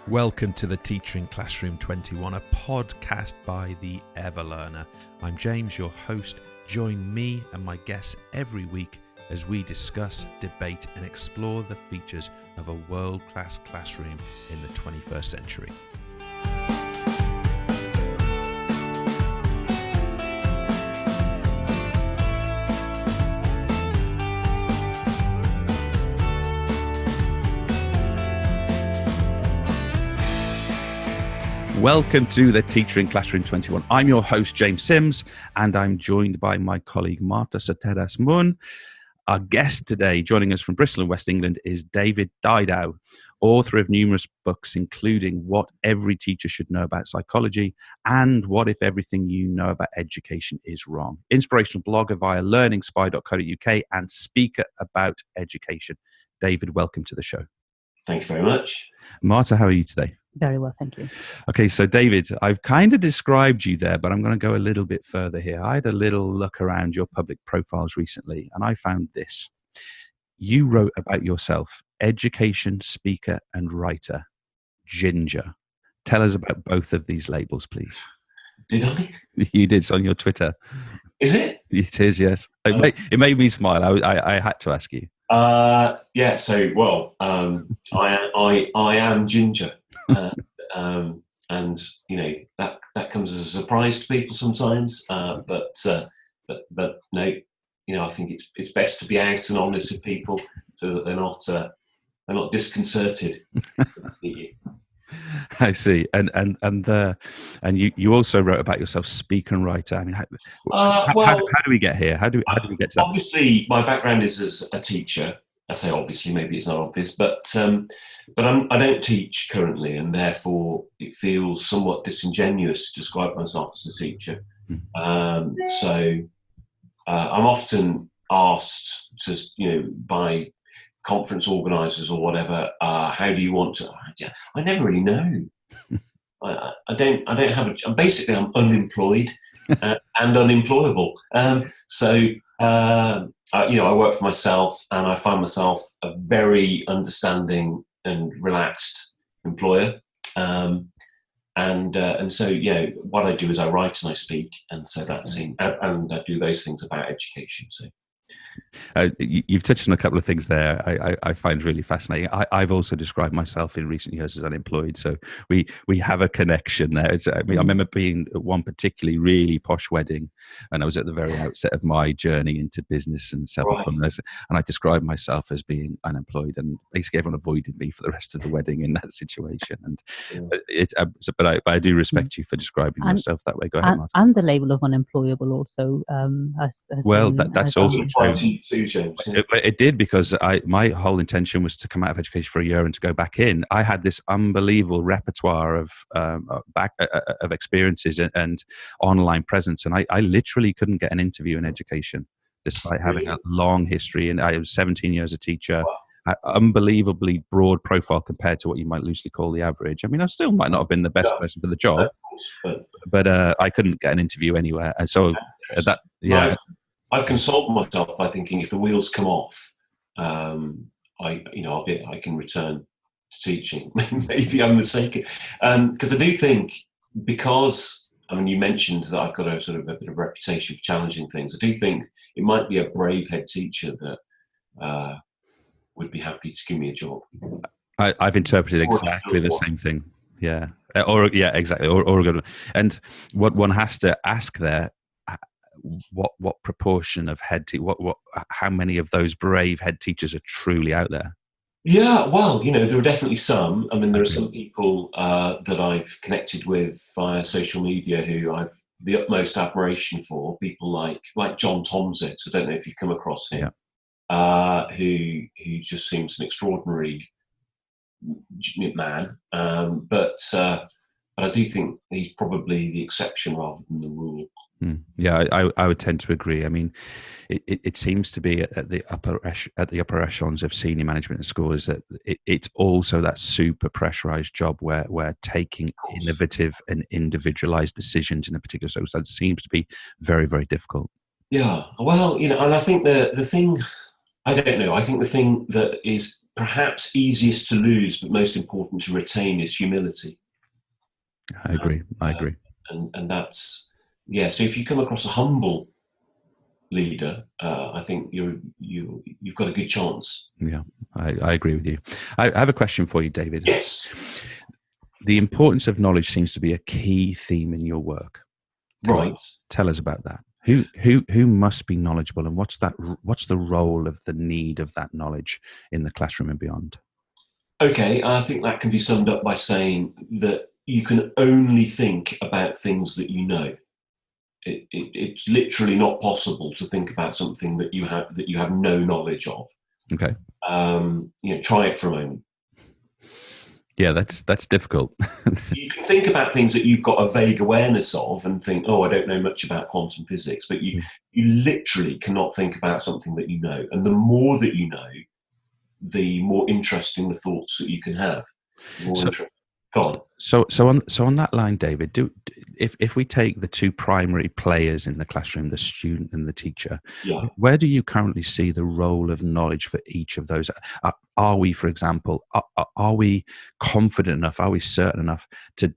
Welcome to the Teacher in Classroom 21, a podcast by the Ever Learner. I'm James, your host. Join me and my guests every week as we discuss, debate and explore the features of a world-class classroom in the 21st century. Welcome to the Teacher in Classroom 21. I'm your host, James Sims, and I'm joined by my colleague, Marta Soteras-Mun. Our guest today, joining us from Bristol in West England, is David Didow, author of numerous books, including What Every Teacher Should Know About Psychology and What If Everything You Know About Education Is Wrong. Inspirational blogger via learningspy.co.uk and speaker about education. David, welcome to the show. Thank you very much. Marta, how are you today? Very well, thank you. Okay, so David, I've kind of described you there, but I'm going to go a little bit further here. I had a little look around your public profiles recently, and I found this. You wrote about yourself, education speaker and writer, Ginger. Tell us about both of these labels, please. Did I? You did, it's on your Twitter. Is it? It is, yes. It made me smile. I had to ask you. I am Ginger. And you know that comes as a surprise to people sometimes, but no, you know, I think it's best to be out and honest with people so that they're not disconcerted. I see, and you also wrote about yourself, speaker and writer. I mean, how do we get here? How do we get to that? Obviously, my background is as a teacher. I say obviously, maybe it's not obvious, but I don't teach currently, and therefore it feels somewhat disingenuous to describe myself as a teacher. So I'm often asked to, by conference organisers or whatever, how do you want to? I never really know. I don't have I'm unemployed and unemployable. I work for myself, and I find myself a very understanding and relaxed employer. And so, what I do is I write and I speak, and so and I do those things about education. So. You've touched on a couple of things there I find really fascinating. I've also described myself in recent years as unemployed, so we have a connection there. I remember being at one particularly really posh wedding, and I was at the very outset of my journey into business and self-employment, and I described myself as being unemployed, and basically everyone avoided me for the rest of the wedding in that situation. And but I do respect you for describing yourself that way. Go ahead, Martin. And the label of unemployable also. That's also true. It did, because my whole intention was to come out of education for a year and to go back in. I had this unbelievable repertoire of experiences and online presence, and I literally couldn't get an interview in education despite having a long history. And I was 17 years a teacher. Wow. Unbelievably broad profile compared to what you might loosely call the average. I mean, I still might not have been the best person for the job, but I couldn't get an interview anywhere. And so I've consoled myself by thinking if the wheels come off, I can return to teaching. Maybe I'm mistaken, because I do think, because you mentioned that I've got a bit of reputation for challenging things. I do think it might be a brave head teacher that would be happy to give me a job. I've interpreted exactly the same thing. Yeah, exactly. Or good. And what one has to ask there. What proportion of how many of those brave head teachers are truly out there? Yeah, well, there are definitely some. There are some people that I've connected with via social media who I've the utmost admiration for. People like John Tomzit. I don't know if you've come across him. Yeah. Who just seems an extraordinary man. But I do think he's probably the exception rather than the rule. Yeah, I would tend to agree. I mean, it seems to be at the upper echelons of senior management in schools that it's also that super pressurized job where taking innovative and individualized decisions in a particular circumstance seems to be very, very difficult. Yeah, well, and I think the thing, I don't know, I think the thing that is perhaps easiest to lose, but most important to retain is humility. I agree. And that's, yeah. So if you come across a humble leader, I think you've got a good chance. Yeah, I agree with you. I have a question for you, David. Yes. The importance of knowledge seems to be a key theme in your work. Tell us about that. Who must be knowledgeable, and what's the role of the need of that knowledge in the classroom and beyond? Okay, I think that can be summed up by saying that you can only think about things that you know. It's literally not possible to think about something that you have no knowledge of. Okay. Try it for a moment. Yeah, that's difficult. You can think about things that you've got a vague awareness of and think, oh, I don't know much about quantum physics, but you literally cannot think about something that you know. And the more that you know, the more interesting the thoughts that you can have. So on that line, David, if we take the two primary players in the classroom, the student and the teacher, where do you currently see the role of knowledge for each of those? Are we, for example, are we confident enough? Are we certain enough to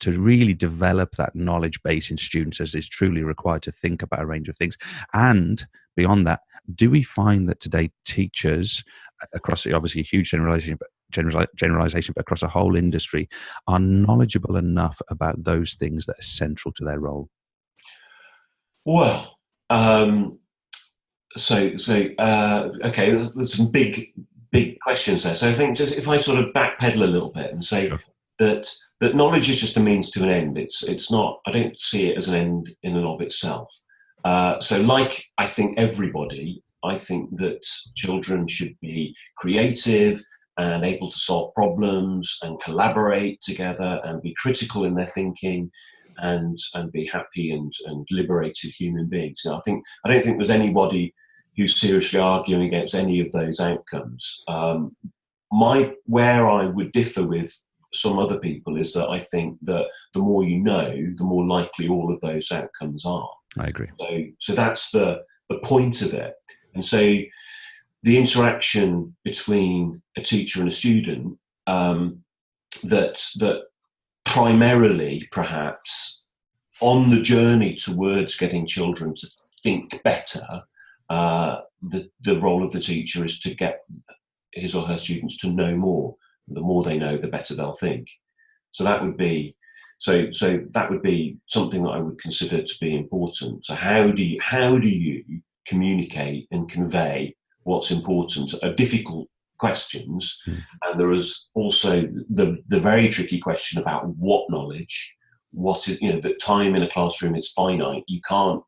really develop that knowledge base in students as is truly required to think about a range of things? And beyond that, do we find that today teachers across obviously a huge generalization, but across a whole industry, are knowledgeable enough about those things that are central to their role? Well, okay, there's some big questions there. So I think just if I sort of backpedal a little bit and say that knowledge is just a means to an end. It's not. I don't see it as an end in and of itself. So, like I think everybody, I think that children should be creative and able to solve problems and collaborate together and be critical in their thinking and be happy and liberated human beings. I don't think there's anybody who's seriously arguing against any of those outcomes. Where I would differ with some other people is that I think that the more you know, the more likely all of those outcomes are. I agree. So that's the point of it. And so the interaction between a teacher and a student, that primarily perhaps on the journey towards getting children to think better, the role of the teacher is to get his or her students to know more. The more they know, the better they'll think. So that would be something that I would consider to be important. So how do you communicate and convey what's important are difficult questions. And there is also the very tricky question about what knowledge, what is, that time in a classroom is finite. You can't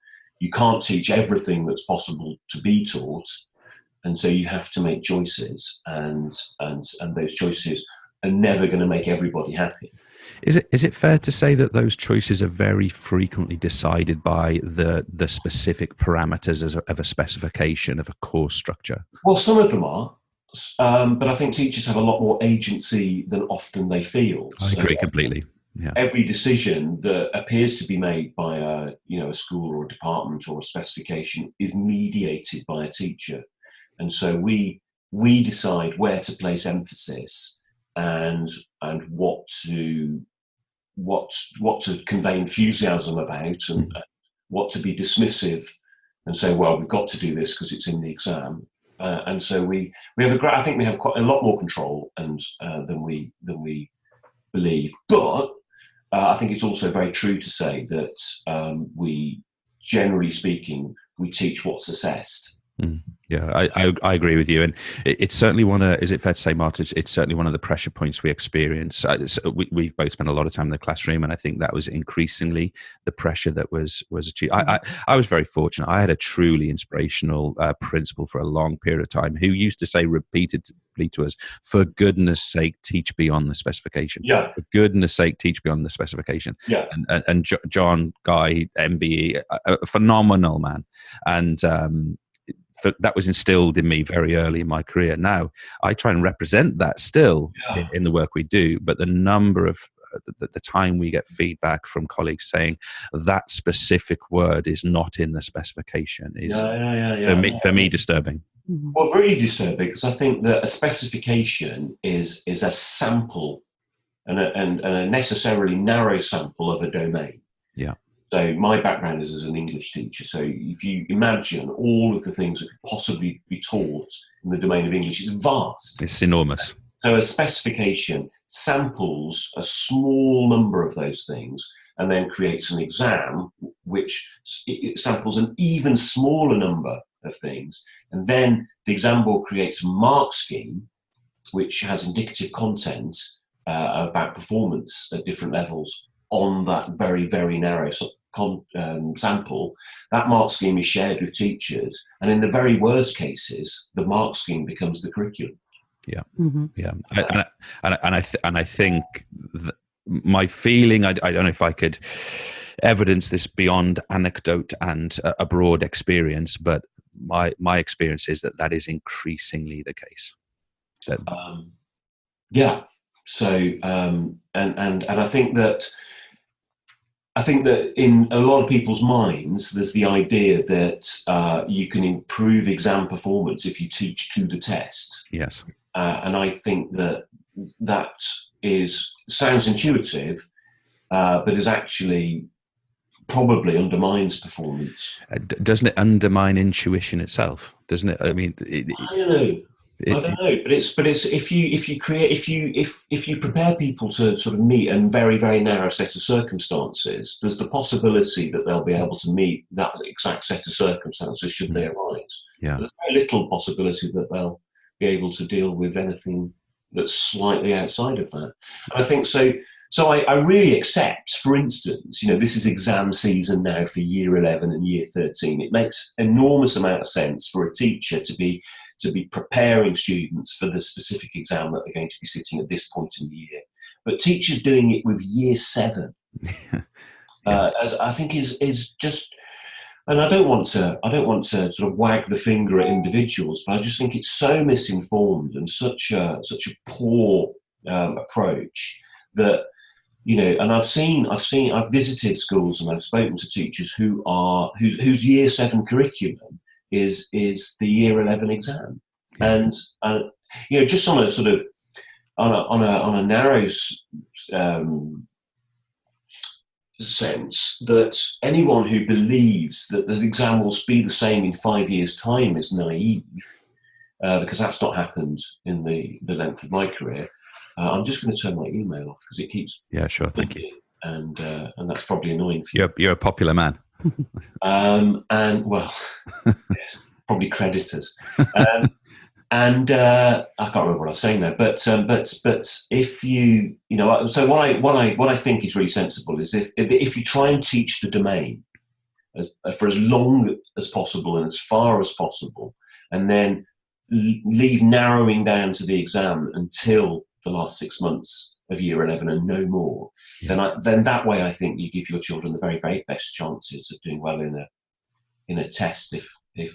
teach everything that's possible to be taught. And so you have to make choices, and those choices are never going to make everybody happy. Is it fair to say that those choices are very frequently decided by the specific parameters of a specification of a course structure? Well, some of them are, but I think teachers have a lot more agency than often they feel. I agree completely. Yeah. Every decision that appears to be made by a school or a department or a specification is mediated by a teacher. And so we decide where to place emphasis and what to convey enthusiasm about and what to be dismissive and say, well, we've got to do this because it's in the exam. And so we have I think we have quite a lot more control than we believe. But I think it's also very true to say that we, generally speaking, we teach what's assessed. Yeah, I agree with you, and it's certainly is it fair to say, Martin, it's certainly one of the pressure points we experience. We've both spent a lot of time in the classroom, and I think that was increasingly the pressure that was achieved. I was very fortunate. I had a truly inspirational principal for a long period of time who used to say repeatedly to us, for goodness sake, teach beyond the specification. Yeah. For goodness sake, teach beyond the specification. Yeah. And John Guy, MBE, a phenomenal man. And that was instilled in me very early in my career. Now I try and represent that still in the work we do, but the number of the time we get feedback from colleagues saying that specific word is not in the specification is for me disturbing. Well, really disturbing, because I think that a specification is a sample and a necessarily narrow sample of a domain. Yeah. So my background is as an English teacher. So if you imagine all of the things that could possibly be taught in the domain of English, it's vast. It's enormous. So a specification samples a small number of those things and then creates an exam which it samples an even smaller number of things. And then the exam board creates a mark scheme which has indicative content about performance at different levels on that very, very narrow sample. That mark scheme is shared with teachers, and in the very worst cases, the mark scheme becomes the curriculum. Yeah, yeah, and I think that my feeling, I don't know if I could evidence this beyond anecdote and a broad experience, but my experience is that is increasingly the case. Yeah. So and I think that in a lot of people's minds, there's the idea that you can improve exam performance if you teach to the test. Yes. And I think that sounds intuitive, but is actually probably undermines performance. Doesn't it undermine intuition itself? Doesn't it? I mean, I don't know. I don't know, but it's if you prepare people to sort of meet a very, very narrow set of circumstances, there's the possibility that they'll be able to meet that exact set of circumstances should they arise. Yeah. There's very little possibility that they'll be able to deal with anything that's slightly outside of that. And I think so. So I really accept, for instance, this is exam season now for year 11 and year 13. It makes enormous amount of sense for a teacher to be preparing students for the specific exam that they're going to be sitting at this point in the year. But teachers doing it with year 7, as I think is just, and I don't want to sort of wag the finger at individuals, but I just think it's so misinformed and such a poor approach that, and I've visited schools and I've spoken to teachers whose year 7 curriculum is the year 11 exam, and just on a sort of on a narrow sense, that anyone who believes that the exam will be the same in 5 years' time is naive, because that's not happened in the length of my career. I'm just going to turn my email off because it keeps. Yeah, sure. Thank you. And that's probably annoying for you. You're a popular man. And well, yes, probably creditors. And I can't remember what I was saying there. But if you so what I think is really sensible is if you try and teach the domain for as long as possible and as far as possible, and then leave narrowing down to the exam until the last 6 months of year 11 and no more, then that way I think you give your children the very, very best chances of doing well in a test if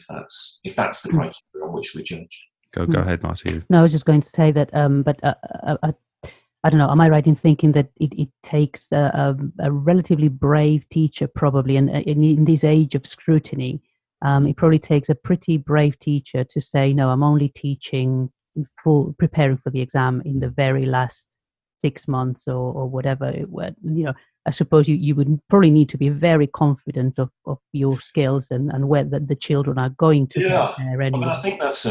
that's the criteria on which we're judged. Go ahead, Marty. No, I was just going to say that, but I don't know. Am I right in thinking that it takes a relatively brave teacher, probably, and in this age of scrutiny, it probably takes a pretty brave teacher to say, no, I'm only teaching preparing for the exam in the very last 6 months or whatever. I suppose you would probably need to be very confident of your skills and whether the children are going to prepare anyway. I mean, I think that's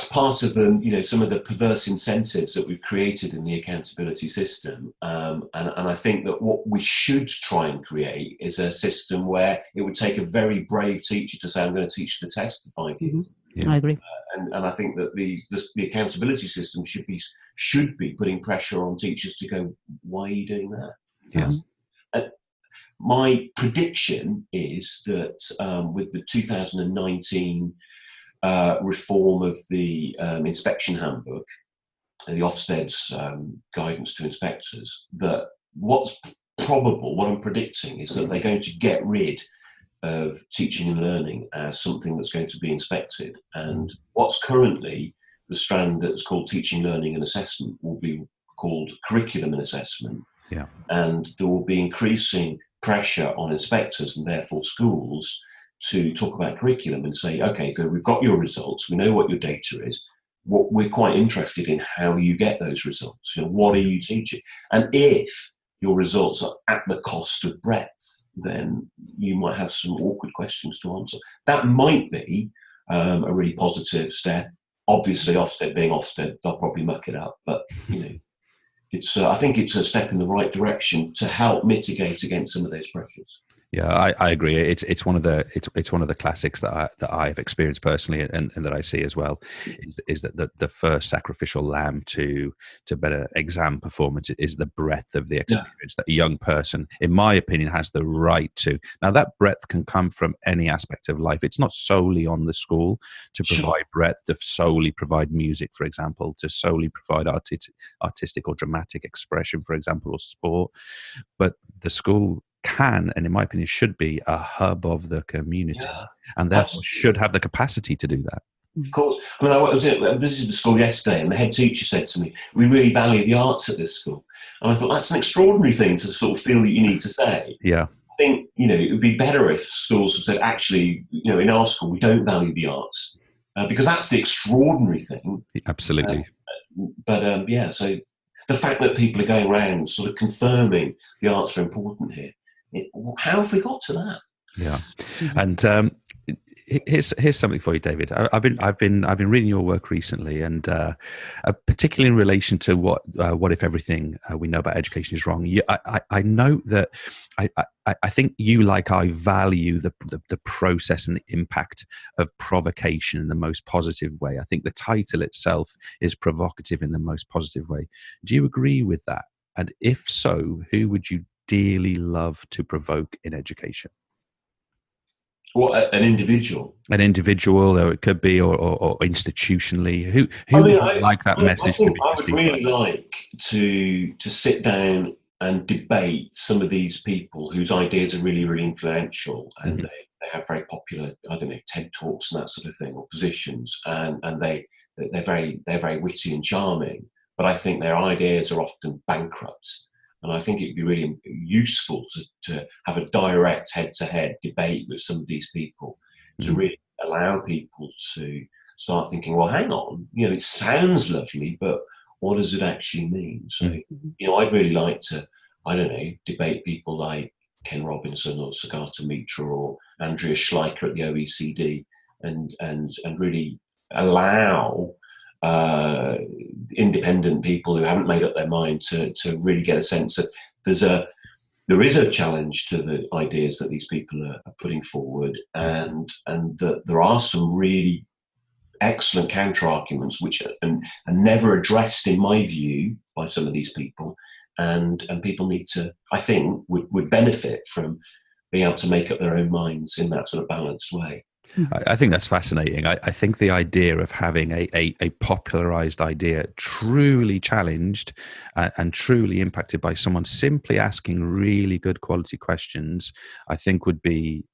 part of some of the perverse incentives that we've created in the accountability system. And I think that what we should try and create is a system where it would take a very brave teacher to say, I'm going to teach the test for 5 years. Yeah. I agree. And I think that the accountability system should be putting pressure on teachers to go, why are you doing that? Yeah. My prediction is that with the 2019 reform of the inspection handbook, the Ofsted's guidance to inspectors, that what I'm predicting is that they're going to get rid of teaching and learning as something that's going to be inspected. And what's currently the strand that's called teaching, learning and assessment will be called curriculum and assessment. Yeah. And there will be increasing pressure on inspectors and therefore schools to talk about curriculum and say, okay, so we've got your results, we know what your data is. What we're quite interested in how you get those results. What are you teaching? And if your results are at the cost of breadth, then you might have some awkward questions to answer. That might be a really positive step. Obviously, Ofsted being Ofsted, they'll probably muck it up, but it's. I think it's a step in the right direction to help mitigate against some of those pressures. Yeah, I agree. It's one of the classics that I've experienced personally, and that I see as well, is that the first sacrificial lamb to better exam performance is the breadth of the experience that a young person, in my opinion, has the right to. Now that breadth can come from any aspect of life. It's not solely on the school to provide breadth, to solely provide music, for example, to solely provide artistic or dramatic expression, for example, or sport, but the school can, and in my opinion, should be a hub of the community, and therefore should have the capacity to do that. Of course. I mean, I visited the school yesterday, and the head teacher said to me, "We really value the arts at this school." And I thought that's an extraordinary thing to sort of feel that you need to say. Yeah. I think it would be better if schools have said, actually, in our school we don't value the arts, because that's the extraordinary thing. Absolutely. So the fact that people are going around sort of confirming the arts are important here. How have we got to that? Yeah, and here's something for you, David. I've been reading your work recently, and particularly in relation to what if everything we know about education is wrong. I know that I think you, like I, value the process and the impact of provocation in the most positive way. I think the title itself is provocative in the most positive way. Do you agree with that? And if so, who would you dearly love to provoke in education? An individual? An individual, or it could be, or institutionally. Who would you like that message to be? I would really like to sit down and debate some of these people whose ideas are really, really influential, and they have very popular, TED Talks and that sort of thing, or positions, and they're very witty and charming, but I think their ideas are often bankrupt. And I think it'd be really useful to have a direct head-to-head debate with some of these people, to really allow people to start thinking, well, hang on, it sounds lovely, but what does it actually mean? So, I'd really like to, debate people like Ken Robinson or Sagata Mitra or Andrea Schleicher at the OECD, and really allow independent people who haven't made up their mind to really get a sense that there is a challenge to the ideas that these people are putting forward, and that there are some really excellent counter arguments which are never addressed, in my view, by some of these people, and people need to, I think, would benefit from being able to make up their own minds in that sort of balanced way. I think that's fascinating. I think the idea of having a popularized idea truly challenged and truly impacted by someone simply asking really good quality questions, I think would be,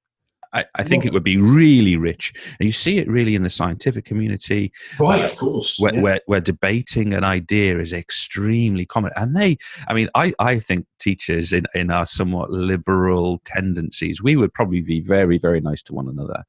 I think it would be really rich. And you see it really in the scientific community. Right, of course. Where debating an idea is extremely common. And I think teachers in our somewhat liberal tendencies, we would probably be very, very nice to one another.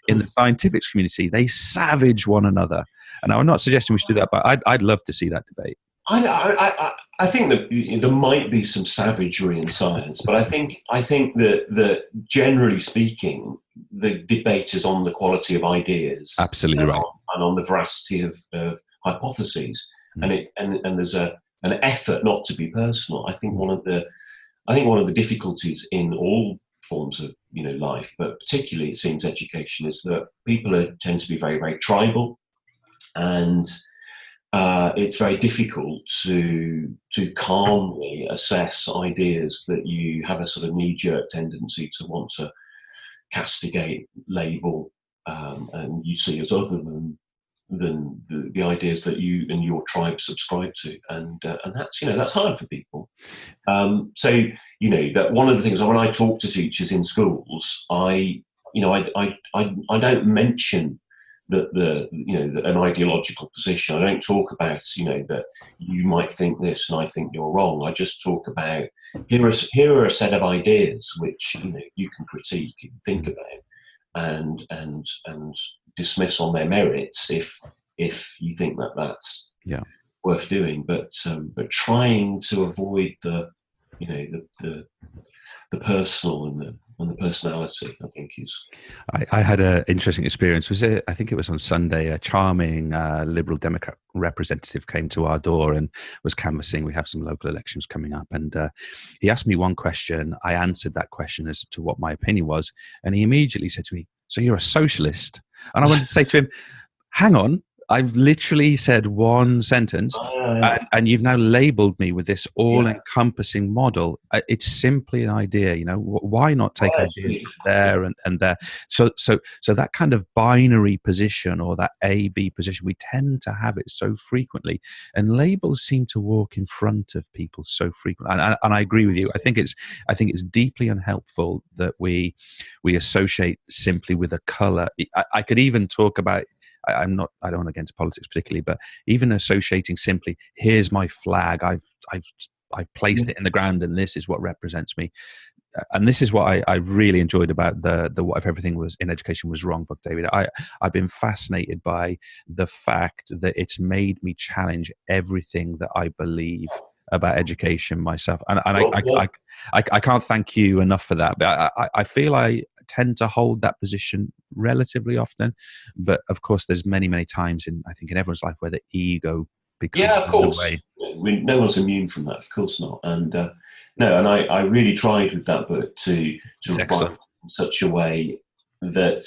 In the scientific community, they savage one another. And I'm not suggesting we should do that, but I'd love to see that debate. I think that there might be some savagery in science, but I think that generally speaking, the debate is on the quality of ideas. Absolutely right, and on the veracity of hypotheses, and there's an effort not to be personal. I think one of the difficulties in all forms of life, but particularly it seems education, is that people tend to be very, very tribal, and it's very difficult to calmly assess ideas that you have a sort of knee-jerk tendency to want to castigate, label, and you see as other than the ideas that you and your tribe subscribe to, and that's hard for people. So that one of the things when I talk to teachers in schools, I don't mention an ideological position. I don't talk about, that you might think this and I think you're wrong. I just talk about here are a set of ideas which you can critique and think about and dismiss on their merits if you think that that's worth doing. But trying to avoid the personal and the personality, I think is. I had an interesting experience. I think it was on Sunday. A charming Liberal Democrat representative came to our door and was canvassing. We have some local elections coming up, and he asked me one question. I answered that question as to what my opinion was, and he immediately said to me, "So you're a socialist?" And I wanted to say to him, "Hang on. I've literally said one sentence, and you've now labelled me with this all-encompassing model. It's simply an idea, Why not take ideas from there and there? So that kind of binary position, or that A-B position, we tend to have it so frequently, and labels seem to walk in front of people so frequently. And I agree with you. I think it's deeply unhelpful that we associate simply with a colour. I could even talk about. I don't want to get into politics particularly, but even associating simply, here's my flag, I've placed it in the ground, and this is what represents me. And this is what I really enjoyed about the What If Everything Was in Education Was Wrong book, David. I've been fascinated by the fact that it's made me challenge everything that I believe about education myself, and I can't thank you enough for that. But I feel I tend to hold that position relatively often, but of course there's many times in everyone's life where the ego becomes of course the way. No one's immune from that, of course not. And I really tried with that book to write in such a way that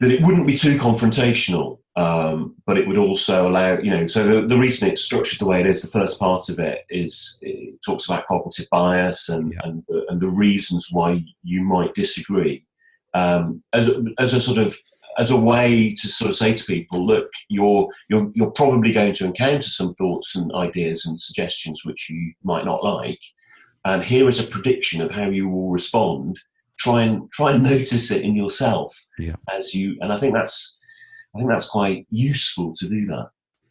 that it wouldn't be too confrontational, but it would also allow, so the reason it's structured the way it is, the first part of it talks about cognitive bias and the reasons why you might disagree, as a way to sort of say to people, look, you're probably going to encounter some thoughts and ideas and suggestions which you might not like, and here is a prediction of how you will respond. Try and notice it in yourself as you, and I think that's quite useful to do that.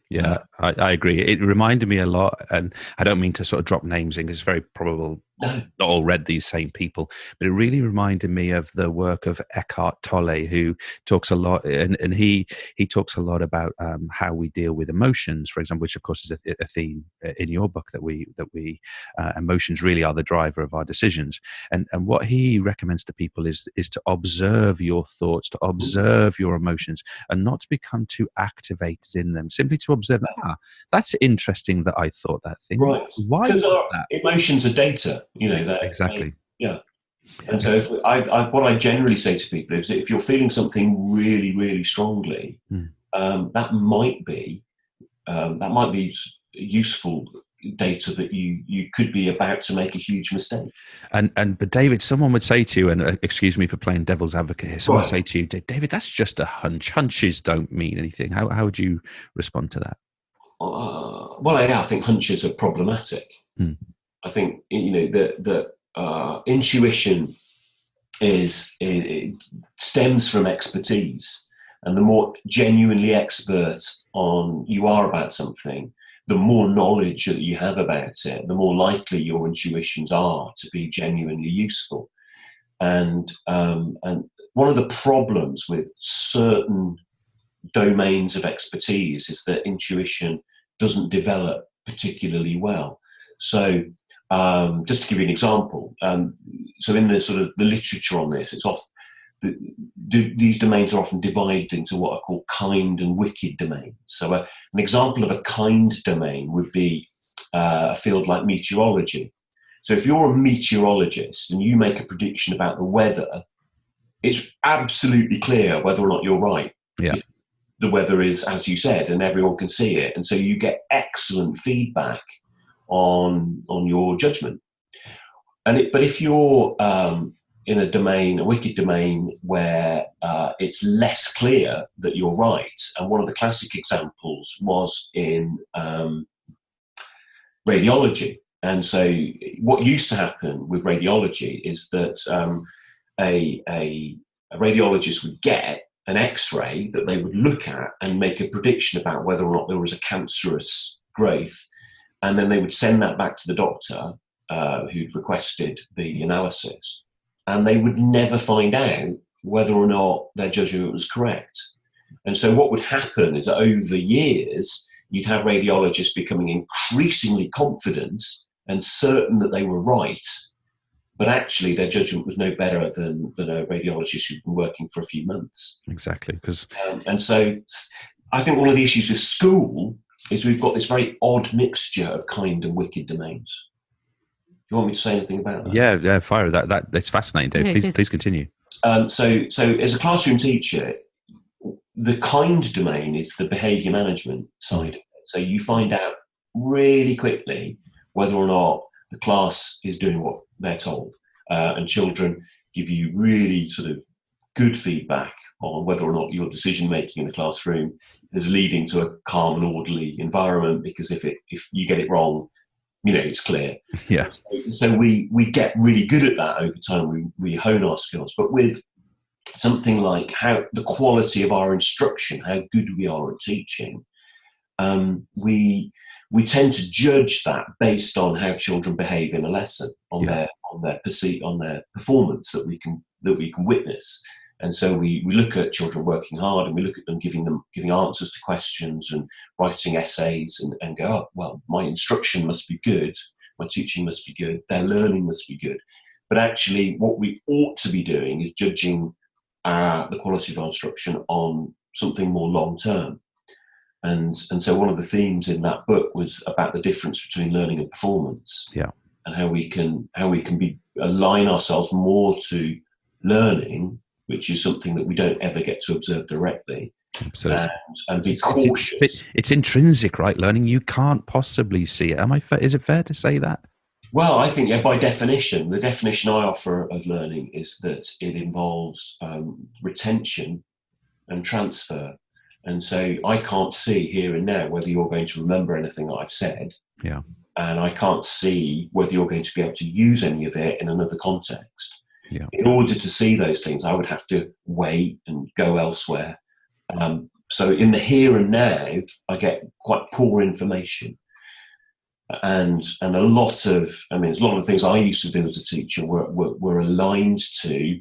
Yeah, I agree. It reminded me a lot, and I don't mean to sort of drop names in, because it's very probable not all read these same people, but it really reminded me of the work of Eckhart Tolle, who talks a lot, and he talks a lot about how we deal with emotions, for example, which of course is a theme in your book, that we emotions really are the driver of our decisions. And what he recommends to people is to observe your thoughts, to observe your emotions, and not to become too activated in them. Simply to observe, that's interesting that I thought that thing. Right. Why? Because our emotions are data. Exactly. And so what I generally say to people is that if you're feeling something really, really strongly, that might be useful data that you could be about to make a huge mistake. But David, someone would say to you, and excuse me for playing devil's advocate here, someone would say to you, David, that's just a hunch. Hunches don't mean anything. How would you respond to that? I think hunches are problematic. I think that intuition it stems from expertise, and the more genuinely expert you are about something, the more knowledge that you have about it, the more likely your intuitions are to be genuinely useful. And one of the problems with certain domains of expertise is that intuition doesn't develop particularly well. So just to give you an example, so in the sort of the literature on this, it's often these domains are often divided into what are called kind and wicked domains. So an example of a kind domain would be a field like meteorology. So if you're a meteorologist and you make a prediction about the weather, it's absolutely clear whether or not you're right. Yeah. The weather is, as you said, and everyone can see it. And so you get excellent feedback on your judgment. But if you're in a wicked domain where it's less clear that you're right, and one of the classic examples was in radiology. And so what used to happen with radiology is that a radiologist would get an X-ray that they would look at and make a prediction about whether or not there was a cancerous growth, and then they would send that back to the doctor who'd requested the analysis, and they would never find out whether or not their judgment was correct. And so what would happen is that over years, you'd have radiologists becoming increasingly confident and certain that they were right, but actually their judgment was no better than a radiologist who'd been working for a few months. Exactly. And so I think one of the issues with school is we've got this very odd mixture of kind and wicked domains. Do you want me to say anything about that? Yeah, fire. That's fascinating, Dave. Please continue. So as a classroom teacher, the kind domain is the behaviour management side of it. So you find out really quickly whether or not the class is doing what they're told, and children give you really sort of good feedback on whether or not your decision making in the classroom is leading to a calm and orderly environment, because if you get it wrong, it's clear. Yeah. So we get really good at that over time. We hone our skills, but with something like how the quality of our instruction, how good we are at teaching, we tend to judge that based on how children behave in a lesson, on their performance that we can witness. And so we look at children working hard, and we look at them giving answers to questions and writing essays, and go, oh, well, my instruction must be good, my teaching must be good, their learning must be good. But actually, what we ought to be doing is judging the quality of our instruction on something more long term. And so one of the themes in that book was about the difference between learning and performance. Yeah. And how we can align ourselves more to learning, which is something that we don't ever get to observe directly. Absolutely. And be cautious. It's intrinsic, right? Learning, you can't possibly see it. Is it fair to say that? Well, I think, by definition, the definition I offer of learning is that it involves retention and transfer. And so I can't see here and now whether you're going to remember anything that I've said. Yeah. And I can't see whether you're going to be able to use any of it in another context. Yeah. In order to see those things, I would have to wait and go elsewhere. So in the here and now, I get quite poor information. And a lot of the things I used to do as a teacher were aligned to,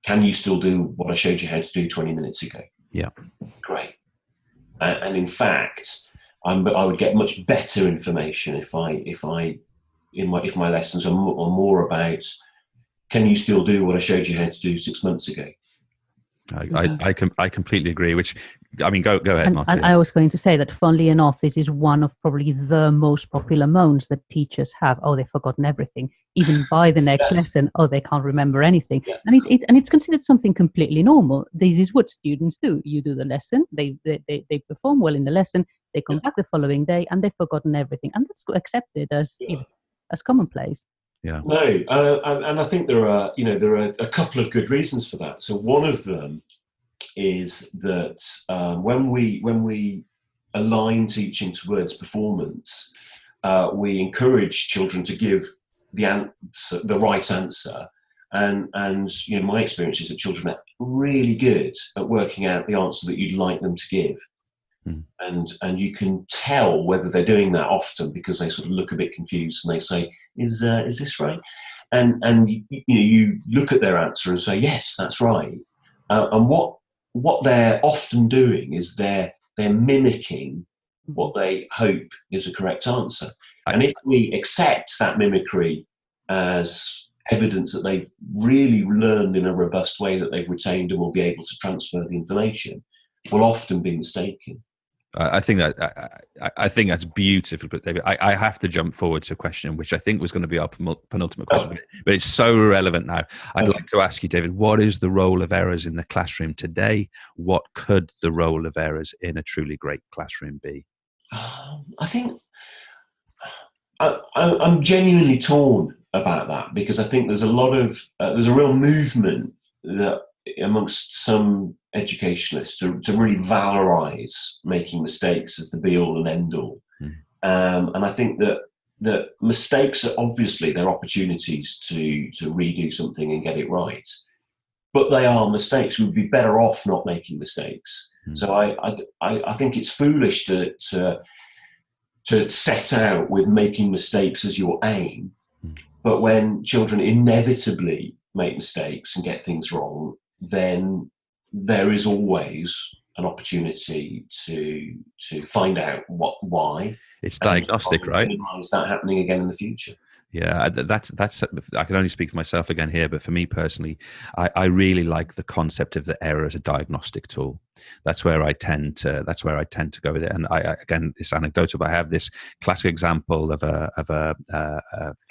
can you still do what I showed you how to do 20 minutes ago? Yeah. Great. And in fact, I would get much better information if my lessons are more about, can you still do what I showed you how to do 6 months ago? I completely agree. Which, go ahead, Martin. And I was going to say that, funnily enough, this is one of probably the most popular moans that teachers have. Oh, they've forgotten everything. Even by the next lesson, oh, they can't remember anything. Yeah. And it's considered something completely normal. This is what students do. You do the lesson. They perform well in the lesson. They come back the following day, and they've forgotten everything, and that's accepted as commonplace. Yeah. No, and I think there are a couple of good reasons for that. So one of them is that when we align teaching towards performance, we encourage children to give the right answer. And my experience is that children are really good at working out the answer that you'd like them to give. And you can tell whether they're doing that often because they sort of look a bit confused and they say, "Is this right?" And you look at their answer and say, "Yes, that's right." And what they're often doing is they're mimicking what they hope is a correct answer. And if we accept that mimicry as evidence that they've really learned in a robust way, that they've retained and will be able to transfer the information, we'll often be mistaken. I think that's beautiful, but David, I have to jump forward to a question which I think was going to be our penultimate question, but it's so relevant now. I'd like to ask you, David, what is the role of errors in the classroom today? What could the role of errors in a truly great classroom be? I think I'm genuinely torn about that, because I think there's a real movement that amongst some educationalists to really valorize making mistakes as the be all and end all. And I think that mistakes are obviously, they're opportunities to redo something and get it right. but they are mistakes. We'd be better off not making mistakes. Mm. So I think it's foolish to set out with making mistakes as your aim. Mm. But when children inevitably make mistakes and get things wrong, then there is always an opportunity to find out why. It's diagnostic, right? Minimize that happening again in the future. Yeah, that's. I can only speak for myself again here, but for me personally, I really like the concept of the error as a diagnostic tool. That's where I tend to go with it. And again, this anecdotal, but I have this classic example of a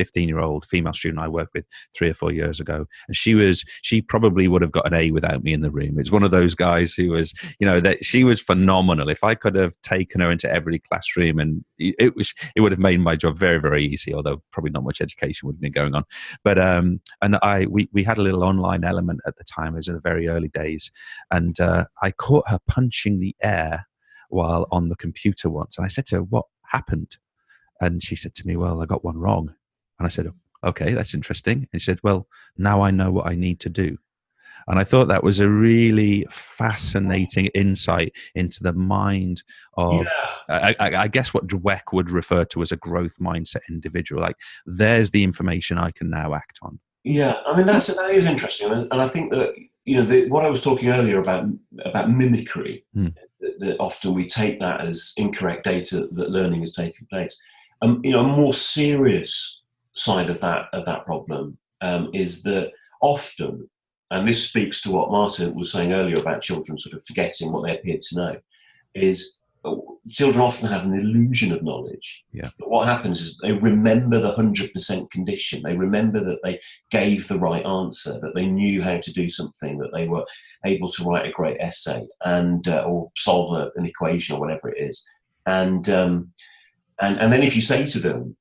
15-year-old female student I worked with 3 or 4 years ago, and she probably would have got an A without me in the room. It's one of those guys who was, that she was phenomenal. If I could have taken her into every classroom, and it would have made my job very, very easy. Although probably not much education would have been going on. But we had a little online element at the time. It was in the very early days, and I caught her punching the air while on the computer once, and I said to her, "What happened?" And she said to me, "Well, I got one wrong." And I said, "Okay, that's interesting." And she said, "Well, now I know what I need to do." And I thought that was a really fascinating insight into the mind of, I guess, what Dweck would refer to as a growth mindset individual. Like, there's the information I can now act on. Yeah, I mean, that is interesting. And I think that, what I was talking earlier about mimicry, that often we take that as incorrect data that learning is taking place. A more serious side of that problem is that often, and this speaks to what Martin was saying earlier about children sort of forgetting what they appear to know, is children often have an illusion of knowledge. Yeah. But what happens is they remember the 100% condition. They remember that they gave the right answer, that they knew how to do something, that they were able to write a great essay and or solve an equation or whatever it is. And then if you say to them,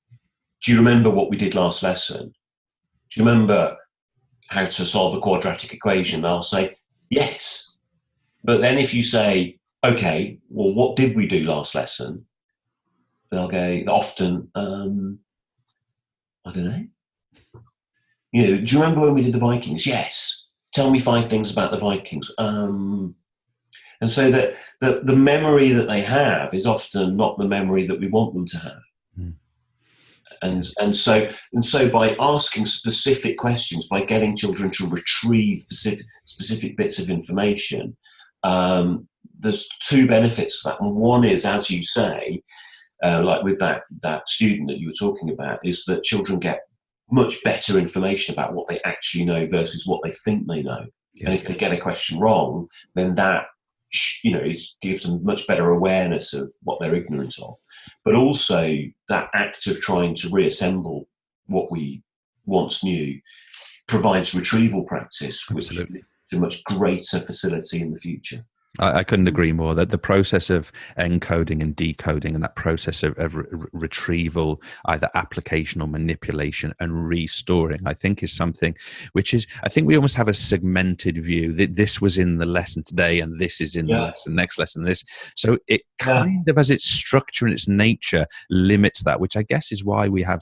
"Do you remember what we did last lesson? Do you remember how to solve a quadratic equation?" They'll say, "Yes." But then if you say, "Okay, well, what did we do last lesson?" They'll go, often, "I don't know. Do you remember when we did the Vikings?" "Yes." "Tell me 5 things about the Vikings." And so that the memory that they have is often not the memory that we want them to have. And so by asking specific questions, by getting children to retrieve specific bits of information, there's 2 benefits to that. And one is, as you say, like with that student that you were talking about, is that children get much better information about what they actually know versus what they think they know. Yeah. And if they get a question wrong, then that gives them much better awareness of what they're ignorant of. But also that act of trying to reassemble what we once knew provides retrieval practice, which leads to much greater facility in the future. I couldn't agree more. That the process of encoding and decoding, and that process of retrieval, either application or manipulation, and restoring, I think is something which is, I think we almost have a segmented view that this was in the lesson today and this is in the lesson, next lesson, this. So it kind of, as its structure and its nature, limits that, which I guess is why we have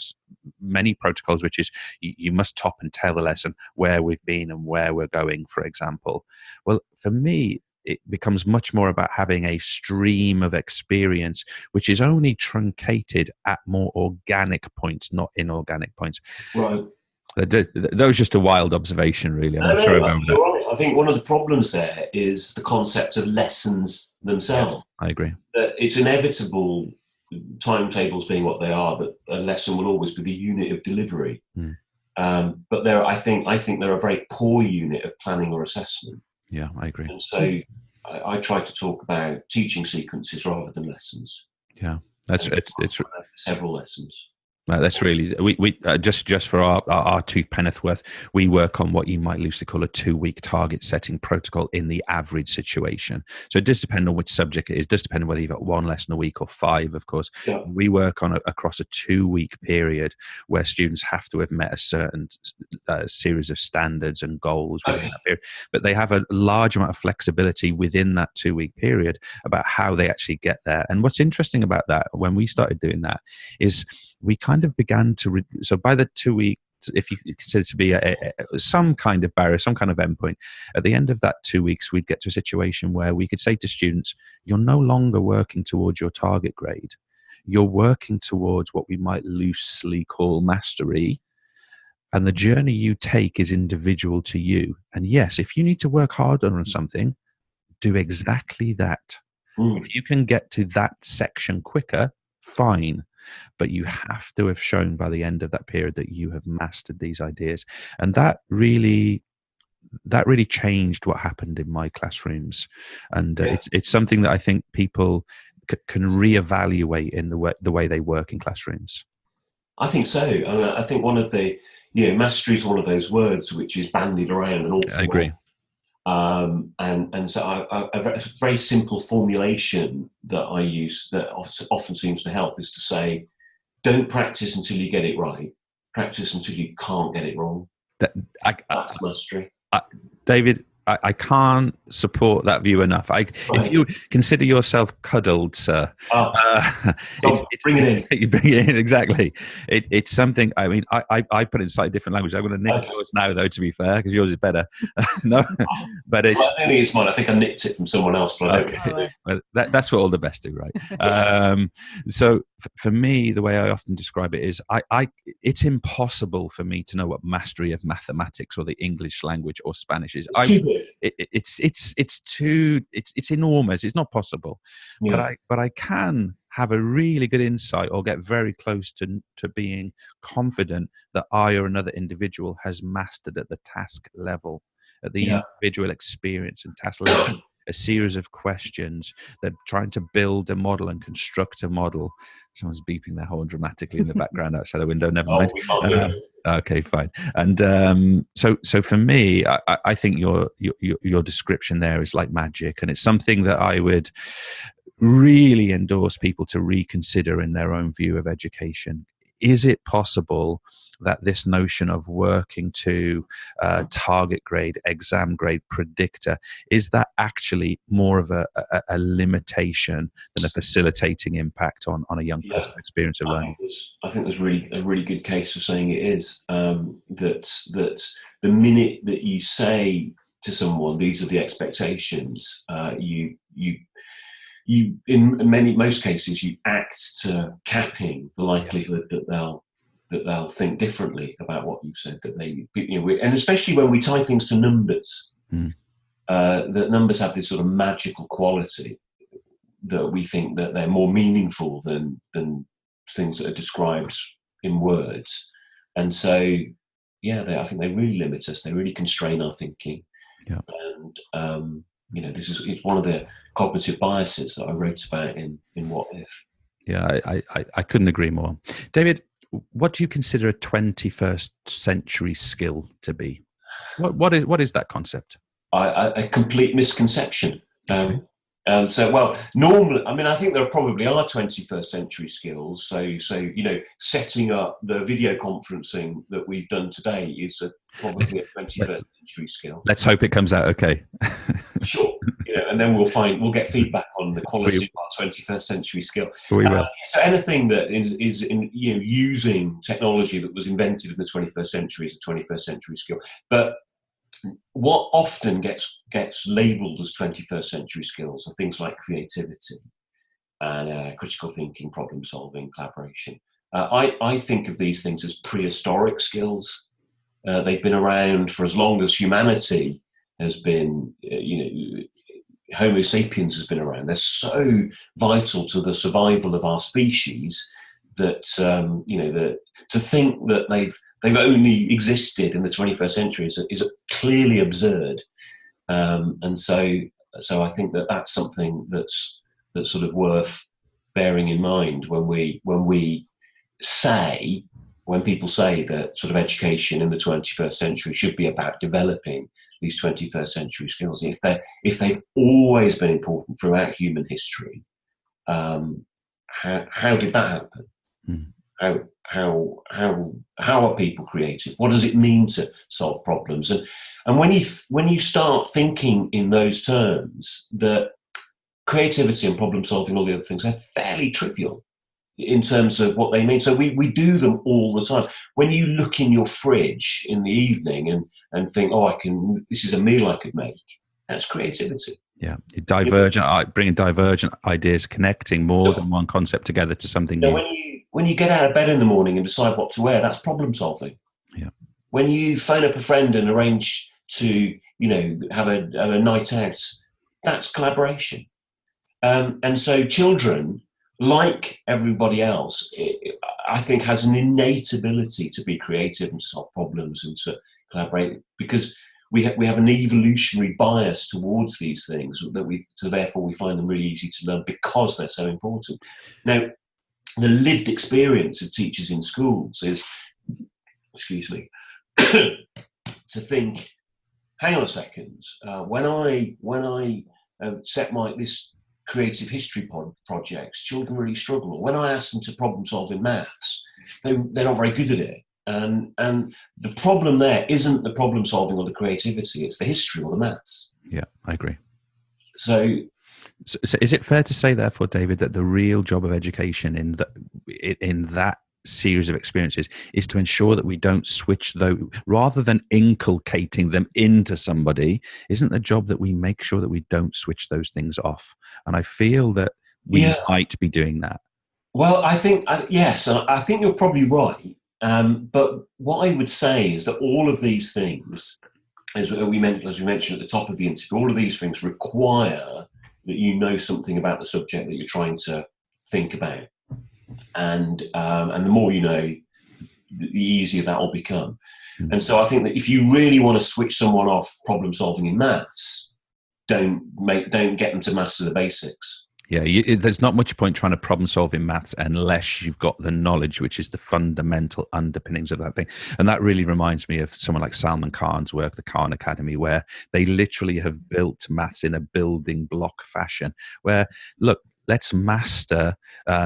many protocols, which is you must top and tail the lesson, where we've been and where we're going, for example. Well, for me, it becomes much more about having a stream of experience, which is only truncated at more organic points, not inorganic points. Right. That was just a wild observation, really. I'm sorry about that. Right. I think one of the problems there is the concept of lessons themselves. Yes, I agree. It's inevitable, timetables being what they are, that a lesson will always be the unit of delivery. But I think they're a very poor unit of planning or assessment. Yeah, I agree. And so I try to talk about teaching sequences rather than lessons. Yeah, it's several lessons. That's really, we just for our tooth penn'orth, we work on what you might loosely call a 2-week target setting protocol in the average situation. So it does depend on which subject it is, does depend on whether you've got 1 lesson a week or 5, of course. Yeah. We work on across a 2-week period where students have to have met a certain series of standards and goals within that period. But they have a large amount of flexibility within that 2-week period about how they actually get there. And what's interesting about that, when we started doing that, is we kind of began to so by the 2-week if you consider it to be some kind of barrier, some kind of endpoint, at the end of that 2 weeks, we'd get to a situation where we could say to students, you're no longer working towards your target grade. You're working towards what we might loosely call mastery. And the journey you take is individual to you. And yes, if you need to work harder on something, do exactly that. If you can get to that section quicker, fine. But you have to have shown by the end of that period that you have mastered these ideas. And that really changed what happened in my classrooms. And it's something that I think people can reevaluate in the way they work in classrooms. I think so. I mean, I think one of the, mastery is one of those words which is bandied around an awful lot. I agree. And so a very simple formulation that I use that often seems to help is to say, don't practice until you get it right. Practice until you can't get it wrong. That's mastery. David, I can't support that view enough. If you consider yourself cuddled, sir, bring it in. You bring it in, exactly. It's something. I mean, I put it in slightly different language. I'm going to nick yours now, though, to be fair, because yours is better. No, but it's. Well, I don't think it's mine. I think I nicked it from someone else. But I don't. Well, that's what all the best do, right? So for me, the way I often describe it is, it's impossible for me to know what mastery of mathematics or the English language or Spanish is. It's enormous. It's not possible. Yeah. But I can have a really good insight or get very close to being confident that I or another individual has mastered at the task level, at the individual experience and task level. A series of questions. They're trying to build a model and construct a model. Someone's beeping their horn dramatically in the background outside the window. Never mind. We can't hear it. Okay, fine. And so for me, I think your description there is like magic, and it's something that I would really endorse people to reconsider in their own view of education. Is it possible that this notion of working to target grade, exam grade, predictor, is that actually more of a limitation than a facilitating impact on a young person's experience of learning? I think there's a really good case for saying it is, that the minute that you say to someone, these are the expectations, you in most cases, you act to capping the likelihood that they'll think differently about what you've said. And especially when we tie things to numbers, that numbers have this sort of magical quality that we think that they're more meaningful than things that are described in words. And so, I think they really limit us. They really constrain our thinking. Yeah. And it's one of the cognitive biases that I wrote about in What If. Yeah, I couldn't agree more. David, what do you consider a 21st century skill to be? What is that concept? A complete misconception. Normally, I mean, I think there probably are 21st century skills. So setting up the video conferencing that we've done today is probably a 21st century skill. Let's hope it comes out okay. Sure. And then we'll get feedback on the quality of our 21st century skill. We will. So anything that is in using technology that was invented in the 21st century is a 21st century skill. But what often gets labelled as 21st century skills are things like creativity and critical thinking, problem solving, collaboration. I think of these things as prehistoric skills. They've been around for as long as humanity has been, Homo sapiens has been around. They're so vital to the survival of our species that, that to think that they've only existed in the 21st century is clearly absurd. And so I think that's something that's sort of worth bearing in mind when people say that sort of education in the 21st century should be about developing these 21st century skills. If they've always been important throughout human history, how did that happen? How are people creative? What does it mean to solve problems? And when you start thinking in those terms, that creativity and problem solving, all the other things, are fairly trivial. in terms of what they mean. So we do them all the time. When you look in your fridge in the evening and think, oh, this is a meal I could make, that's creativity. Yeah, bringing divergent ideas, connecting more than one concept together to something new. When you get out of bed in the morning and decide what to wear, that's problem solving. Yeah. When you phone up a friend and arrange to, have a night out, that's collaboration. And so children, like everybody else, I think has an innate ability to be creative and to solve problems and to collaborate, because we have an evolutionary bias towards these things so therefore we find them really easy to learn because they're so important. Now, the lived experience of teachers in schools is, to think, hang on a second, when I set this creative history projects, children really struggle. When I ask them to problem solve in maths, they're not very good at it. And the problem there isn't the problem solving or the creativity, it's the history or the maths. Yeah, I agree. So is it fair to say, therefore, David, that the real job of education in that series of experiences is to ensure that we don't switch those, rather than inculcating them into somebody, isn't the job that we make sure that we don't switch those things off? And I feel that we might be doing that. Well, I think, yes, I think you're probably right. But what I would say is that all of these things, as we mentioned at the top of the interview, all of these things require that you know something about the subject that you're trying to think about. And the more you know, the easier that will become. Mm-hmm. And so I think that if you really want to switch someone off problem solving in maths, don't get them to master the basics. Yeah, there's not much point trying to problem solve in maths unless you've got the knowledge, which is the fundamental underpinnings of that thing. And that really reminds me of someone like Salman Khan's work, the Khan Academy, where they literally have built maths in a building block fashion, where, look, let's master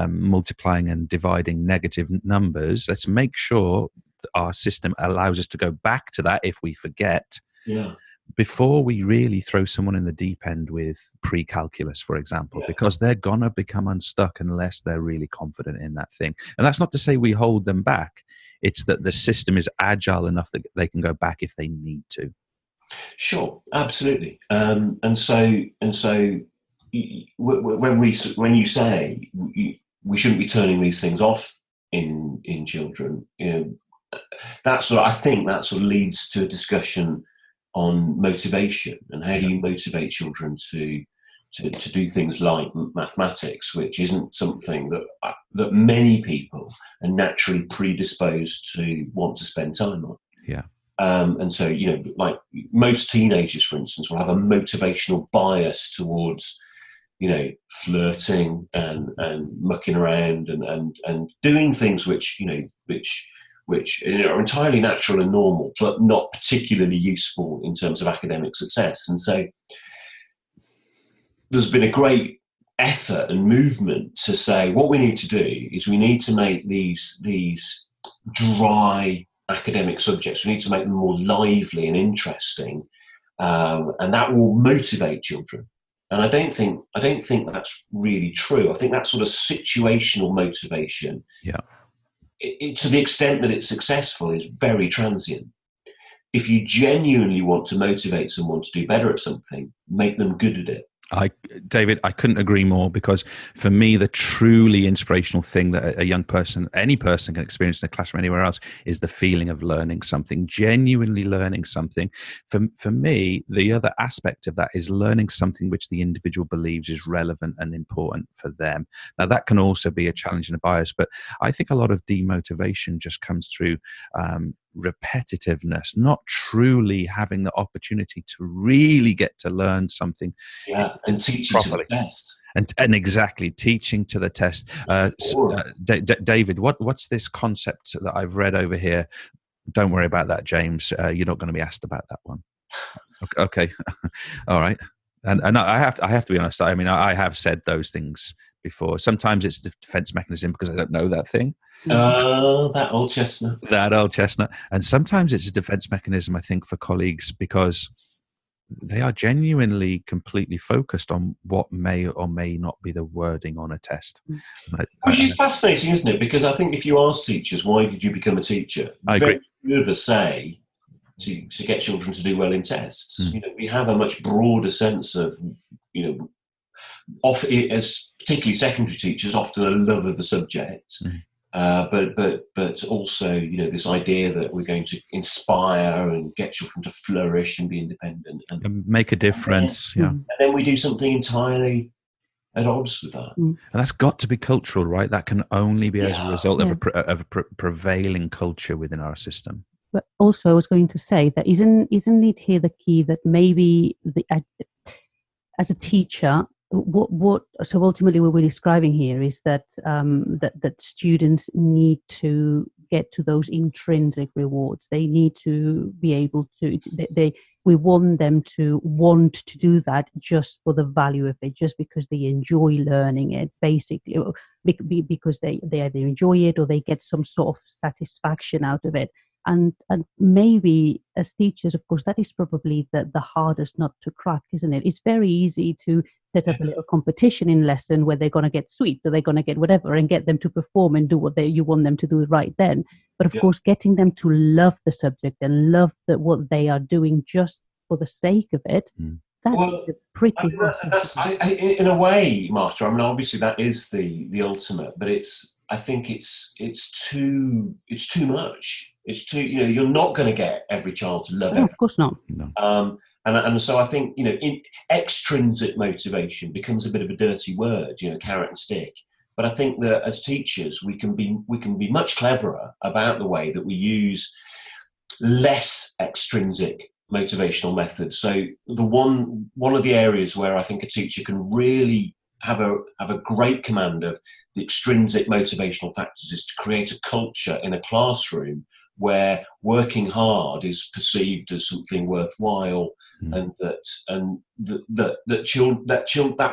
multiplying and dividing negative numbers. Let's make sure our system allows us to go back to that if we forget. Yeah. Before we really throw someone in the deep end with pre-calculus, for example, because they're going to become unstuck unless they're really confident in that thing. And that's not to say we hold them back. It's that the system is agile enough that they can go back if they need to. Sure, absolutely. And so when you say we shouldn't be turning these things off in children, I think that sort of leads to a discussion on motivation and how do you motivate children to do things like mathematics, which isn't something that many people are naturally predisposed to want to spend time on. Yeah. And so, like most teenagers, for instance, will have a motivational bias towards, flirting and mucking around and doing things which are entirely natural and normal, but not particularly useful in terms of academic success. And so there's been a great effort and movement to say what we need to do is we need to make these dry academic subjects, we need to make them more lively and interesting, and that will motivate children. And I don't think that's really true. I think that sort of situational motivation, to the extent that it's successful, is very transient. If you genuinely want to motivate someone to do better at something, make them good at it. David, I couldn't agree more, because for me, the truly inspirational thing that a young person, any person, can experience in a classroom anywhere else is the feeling of learning something, genuinely learning something. For me, the other aspect of that is learning something which the individual believes is relevant and important for them. Now, that can also be a challenge and a bias, but I think a lot of demotivation just comes through repetitiveness, not truly having the opportunity to really get to learn something. Yeah, and teaching properly. To the test. And exactly, teaching to the test. David, what's this concept that I've read over here? Don't worry about that, James. You're not going to be asked about that one. Okay. All right. And I have to be honest. I mean, I have said those things before. Sometimes it's a defense mechanism because I don't know that thing. Oh, that old chestnut. That old chestnut. And sometimes it's a defense mechanism, I think, for colleagues, because they are genuinely completely focused on what may or may not be the wording on a test. Which is fascinating, isn't it? Because I think if you ask teachers, why did you become a teacher? I agree. Very few of us say to get children to do well in tests. We have a much broader sense of, as particularly secondary teachers, often a love of the subject. But also, this idea that we're going to inspire and get children to flourish and be independent and make a difference. And then we do something entirely at odds with that. And that's got to be cultural, right? That can only be as a result of a prevailing culture within our system. But also, I was going to say that isn't it here the key that maybe as a teacher, so ultimately what we're describing here is that that students need to get to those intrinsic rewards. They need to be able to, we want them to want to do that just for the value of it, just because they enjoy learning it, basically, because they either enjoy it or they get some sort of satisfaction out of it. And maybe as teachers, of course, that is probably the hardest nut to crack, isn't it? It's very easy to set up a little competition in lesson where they're going to get sweets or they're going to get whatever and get them to perform and do what you want them to do right then. But of course, getting them to love the subject and love what they are doing just for the sake of it, that's pretty hard. In a way, Martha, obviously that is the ultimate, but I think it's too much. It's too, you're not going to get every child to love it. Of course not. No. And so I think, extrinsic motivation becomes a bit of a dirty word, carrot and stick. But I think that as teachers, we can be much cleverer about the way that we use less extrinsic motivational methods. So one of the areas where I think a teacher can really have a great command of the extrinsic motivational factors is to create a culture in a classroom where working hard is perceived as something worthwhile, and that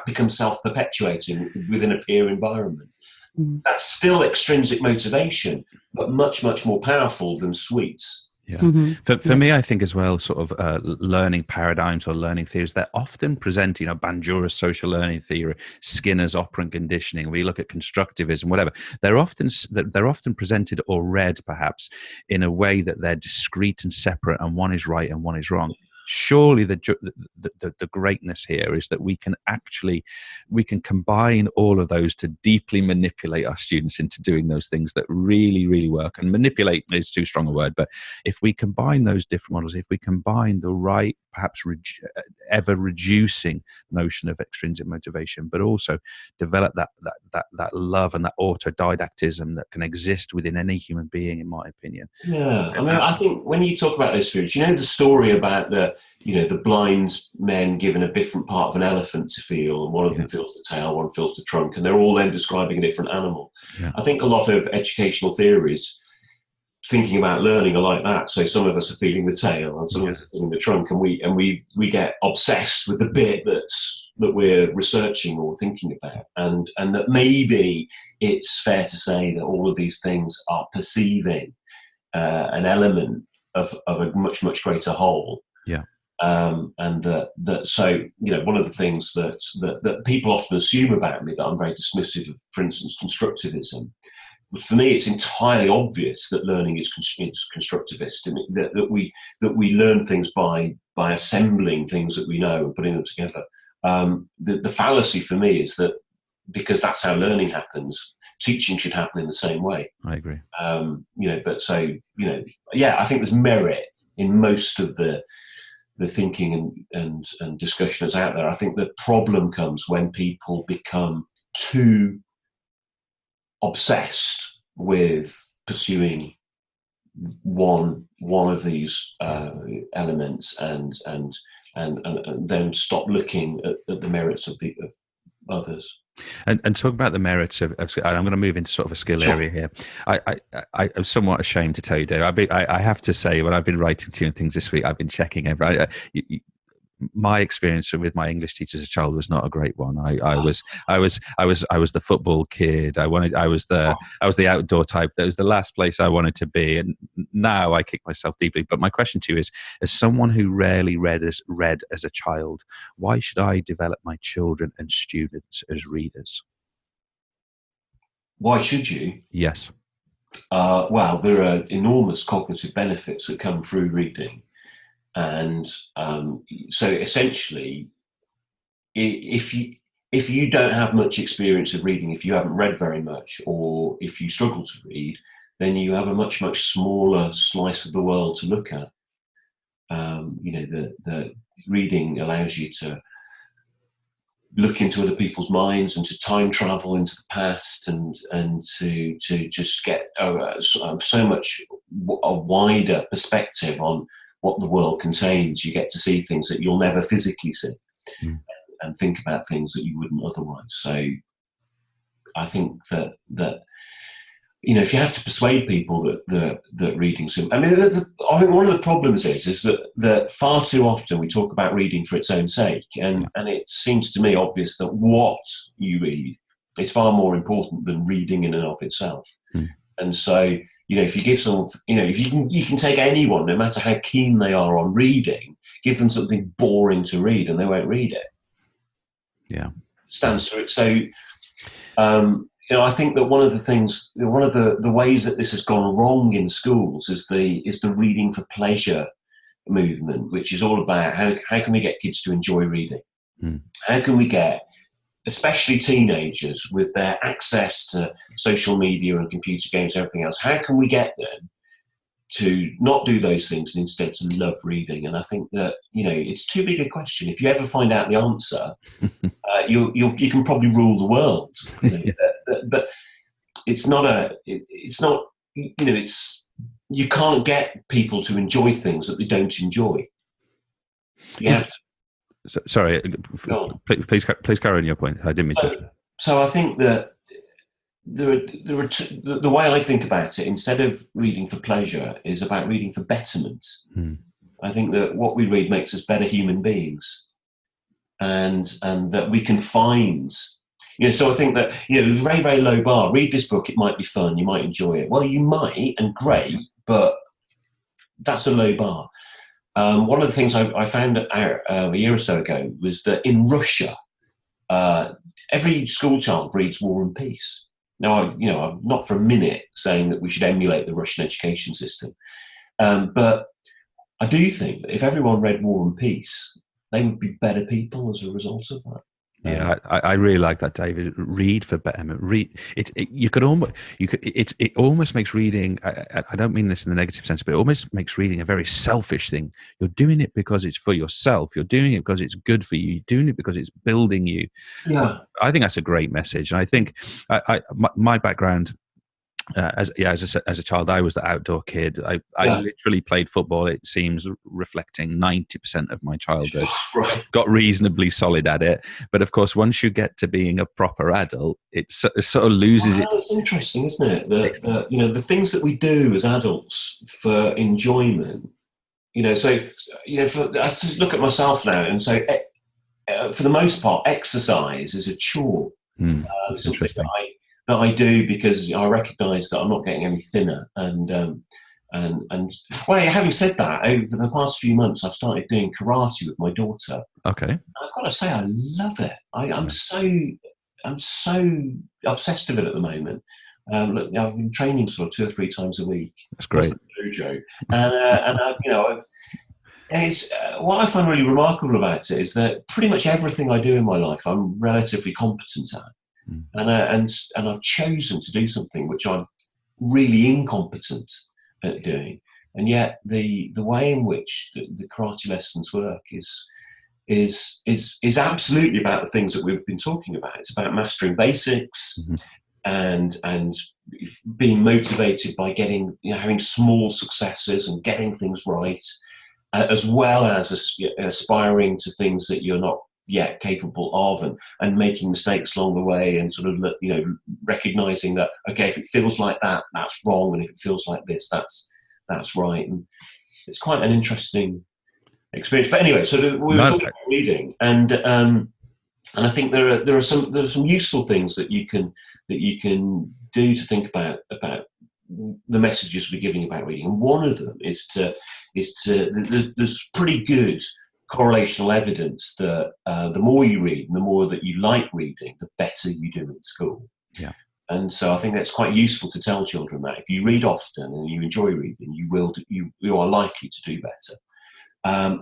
becomes self-perpetuating within a peer environment. That's still extrinsic motivation, but much, much more powerful than sweets. Yeah. For me, I think as well, sort of learning paradigms or learning theories, they're often presented, Bandura's social learning theory, Skinner's operant conditioning. We look at constructivism, whatever. They're often presented or read, perhaps, in a way that they're discrete and separate, and one is right and one is wrong. Surely the greatness here is that we can combine all of those to deeply manipulate our students into doing those things that really, really work. And manipulate is too strong a word, but if we combine those different models, if we combine the right, perhaps ever reducing notion of extrinsic motivation, but also develop that love and that autodidactism that can exist within any human being, in my opinion. Yeah, I think when you talk about those foods, the story about the blind men given a different part of an elephant to feel, and one of them feels the tail, one feels the trunk, and they're all then describing a different animal. Yeah. I think a lot of educational theories thinking about learning are like that. So some of us are feeling the tail and some of us are feeling the trunk, and we get obsessed with the bit that we're researching or thinking about, and that maybe it's fair to say that all of these things are perceiving an element of a much, much greater whole. Yeah. And so one of the things that people often assume about me, that I'm very dismissive of, for instance, constructivism. For me, it's entirely obvious that learning is constructivist, and that we learn things by assembling things that we know and putting them together. The fallacy for me is that because that's how learning happens, teaching should happen in the same way. I agree. I think there's merit in most of the thinking and discussion that's out there. I think the problem comes when people become too obsessed with pursuing one of these elements and then stop looking at the merits of others. And talk about the merits of I'm going to move into sort of a skill area here. I'm somewhat ashamed to tell you, Dave. I have to say, when I've been writing to you and things this week, I've been checking over. my experience with my English teacher as a child was not a great one. I was the football kid. I was the outdoor type. That was the last place I wanted to be. And now I kick myself deeply. But my question to you is, as someone who rarely read as a child, why should I develop my children and students as readers? Why should you? Yes. Well, there are enormous cognitive benefits that come through reading. And so essentially, if you don't have much experience of reading, if you haven't read very much, or if you struggle to read, then you have a much, much smaller slice of the world to look at. The reading allows you to look into other people's minds and to time travel into the past and to just get so much a wider perspective on what the world contains. You get to see things that you'll never physically see and think about things that you wouldn't otherwise. So I think that if you have to persuade people that reading's, I mean, I think one of the problems is that far too often we talk about reading for its own sake, and it seems to me obvious that what you read is far more important than reading in and of itself. And so, if you give someone, if you can take anyone, no matter how keen they are on reading, give them something boring to read, and they won't read it. Yeah, stands to it. So. I think that one of the ways that this has gone wrong in schools is the reading for pleasure movement, which is all about how can we get kids to enjoy reading? How can we get, especially teenagers with their access to social media and computer games and everything else, how can we get them to not do those things and instead to love reading? And I think that, it's too big a question. If you ever find out the answer, you can probably rule the world. But it's not you can't get people to enjoy things that they don't enjoy. Sorry, please carry on your point. I didn't mean to. So I think that the way I think about it, instead of reading for pleasure, is about reading for betterment. I think that what we read makes us better human beings, and that we can find. So I think that, very, very low bar. Read this book, it might be fun, you might enjoy it. Well, you might, and great, but that's a low bar. One of the things I found out a year or so ago was that in Russia, every school child reads War and Peace. Now, I'm not for a minute saying that we should emulate the Russian education system, but I do think that if everyone read War and Peace, they would be better people as a result of that. Yeah, I really like that, David. Read for betterment. Read it. It almost makes reading. I don't mean this in the negative sense, but it almost makes reading a very selfish thing. You're doing it because it's for yourself. You're doing it because it's good for you. You're doing it because it's building you. Yeah, I think that's a great message, and I think my background. As a child, I was the outdoor kid. I literally played football. It seems reflecting 90% of my childhood. Right. Got reasonably solid at it, but of course, once you get to being a proper adult, it sort of loses its. It's interesting, isn't it? The things that we do as adults for enjoyment. I just look at myself now and say, for the most part, exercise is a chore. Something that I do because I recognise that I'm not getting any thinner. And having said that, over the past few months, I've started doing karate with my daughter. Okay. I've got to say, I love it. I'm so obsessed with it at the moment. I've been training sort of 2 or 3 times a week. That's great. Dojo, it's what I find really remarkable about it is that pretty much everything I do in my life, I'm relatively competent at. And I've chosen to do something which I'm really incompetent at doing, and yet the way in which the karate lessons work is absolutely about the things that we've been talking about. It's about mastering basics and being motivated by getting having small successes and getting things right, as well as aspiring to things that you're not yet capable of, and making mistakes along the way, and sort of recognizing that, okay, if it feels like that, that's wrong, and if it feels like this, that's right. And it's quite an interesting experience. But anyway, so we were talking about reading, and I think there are some useful things that you can do to think about the messages we're giving about reading. And one of them is there's pretty good correlational evidence that the more you read and the more that you like reading, the better you do in school. Yeah. And so I think that's quite useful to tell children that if you read often and you enjoy reading, you are likely to do better.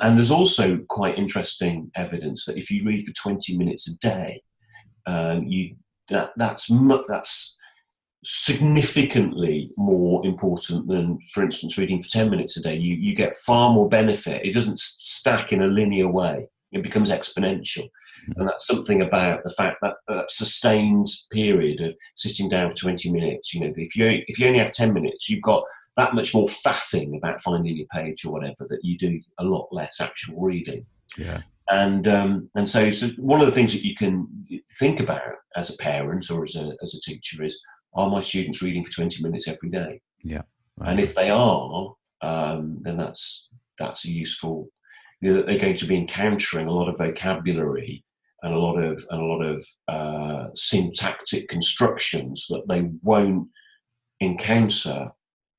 And there's also quite interesting evidence that if you read for 20 minutes a day, that's significantly more important than, for instance, reading for 10 minutes a day. You get far more benefit. It doesn't stack in a linear way. It becomes exponential. And that's something about the fact that that sustained period of sitting down for 20 minutes, if you only have 10 minutes, you've got that much more faffing about finding your page or whatever, that you do a lot less actual reading. Yeah. And so one of the things that you can think about as a parent or as a teacher is, are my students reading for 20 minutes every day? Yeah. And if they are, then that's a useful, that they're going to be encountering a lot of vocabulary and a lot of syntactic constructions that they won't encounter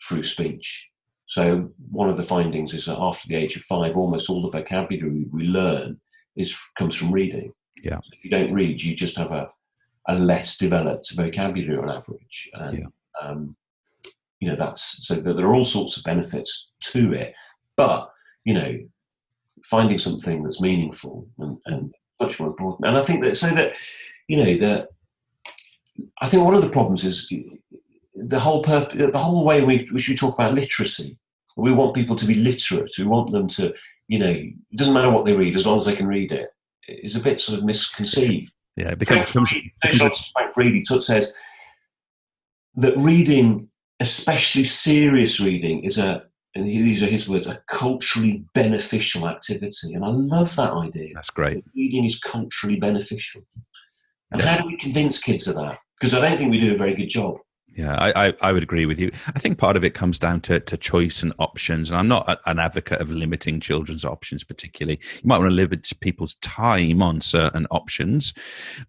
through speech. So one of the findings is that after the age of 5, almost all the vocabulary we learn comes from reading. Yeah. So if you don't read, you just have a less developed vocabulary on average. And, so there are all sorts of benefits to it. But, finding something that's meaningful and much more important. And I think that, I think one of the problems is the whole way we should talk about literacy. We want people to be literate. We want them to, it doesn't matter what they read as long as they can read it. It's a bit sort of misconceived. Yeah, Frank Freedy says that reading, especially serious reading, and these are his words, a culturally beneficial activity. And I love that idea. That's great. That reading is culturally beneficial. And how do we convince kids of that? Because I don't think we do a very good job. Yeah, I would agree with you. I think part of it comes down to choice and options. And I'm not an advocate of limiting children's options particularly. You might want to limit people's time on certain options,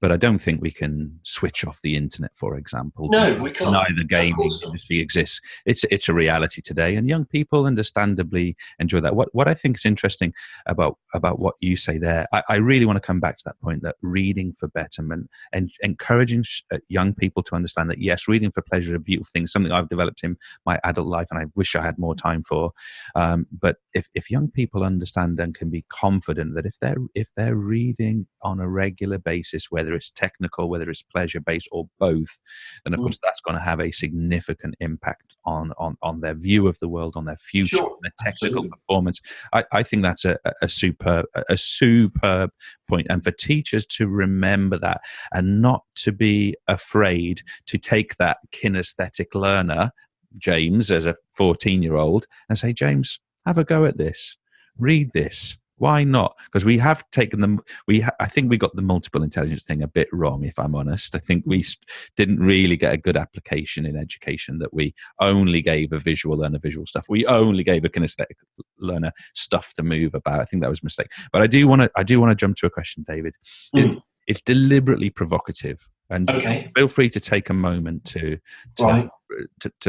but I don't think we can switch off the internet, for example. No, we can't. Neither gaming industry exists. It's a reality today, and young people understandably enjoy that. What I think is interesting about what you say there, I really want to come back to that point, that reading for betterment and encouraging young people to understand that, yes, reading for pleasure, a beautiful thing, something I've developed in my adult life and I wish I had more time for. But if young people understand and can be confident that if they're reading on a regular basis, whether it's technical, whether it's pleasure based or both, then of course that's going to have a significant impact on their view of the world, on their future, on their technical performance. I think that's a superb point. And for teachers to remember that and not to be afraid to take that kinesthetic learner, James, as a 14-year-old, and say, James, have a go at this. Read this. Why not? Because we have taken them. I think we got the multiple intelligence thing a bit wrong, if I'm honest. I think we didn't really get a good application in education, that we only gave a visual learner visual stuff. We only gave a kinesthetic learner stuff to move about. I think that was a mistake. But I do want to jump to a question, David. It's deliberately provocative, and feel free to take a moment to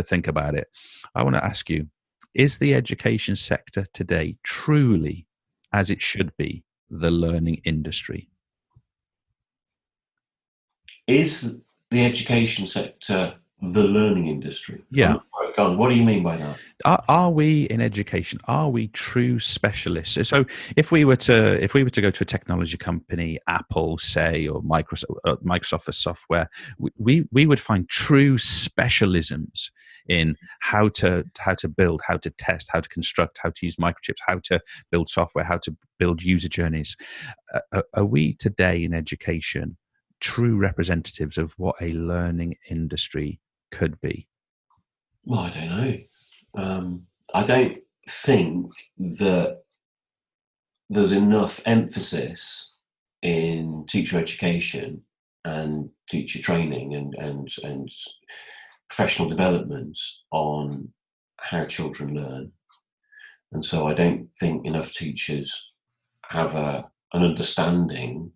think about it. I want to ask you, is the education sector today truly, as it should be, the learning industry? Is the education sector the learning industry? Yeah. What do you mean by that? Are we in education? Are we true specialists? So if we were to go to a technology company, Apple, say, or Microsoft for software, we would find true specialisms in how to build, how to test, how to construct, how to use microchips, how to build software, how to build user journeys. Are we today in education true representatives of what a learning industry could be? Well, I don't know. I don't think that there's enough emphasis in teacher education and teacher training and professional development on how children learn. And so I don't think enough teachers have an understanding,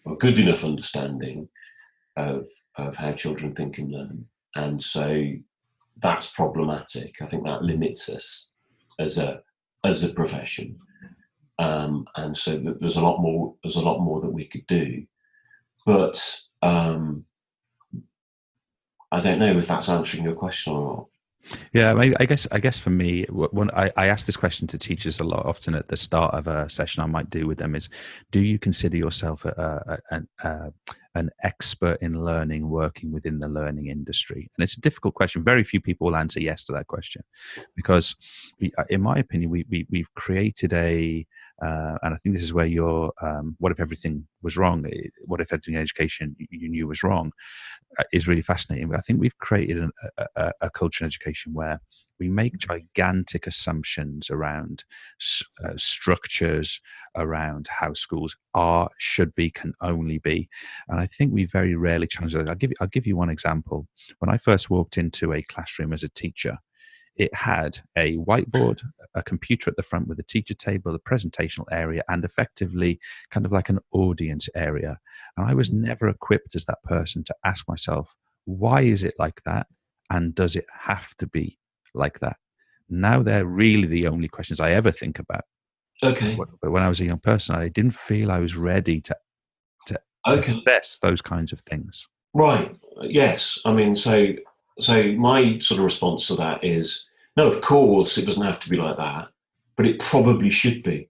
a good enough understanding of how children think and learn. And so that's problematic. I think that limits us as a profession. And so there's a lot more that we could do. But I don't know if that's answering your question or not. Yeah, I guess for me, when I ask this question to teachers a lot, often at the start of a session I might do with them, is, do you consider yourself an expert in learning, working within the learning industry? And it's a difficult question. Very few people will answer yes to that question, because in my opinion, we've created and I think this is where your what if everything was wrong? What if everything in education you knew was wrong? Is really fascinating. I think we've created a culture in education where we make gigantic assumptions around structures, around how schools are, should be, can only be, and I think we very rarely challenge those. I'll give you one example. When I first walked into a classroom as a teacher, it had a whiteboard, a computer at the front with a teacher table, a presentational area, and effectively kind of like an audience area. And I was never equipped as that person to ask myself, why is it like that? And does it have to be like that? Now they're really the only questions I ever think about. Okay. But when I was a young person, I didn't feel I was ready to assess those kinds of things. Right. Yes. I mean, so my sort of response to that is, no, of course it doesn't have to be like that, but it probably should be.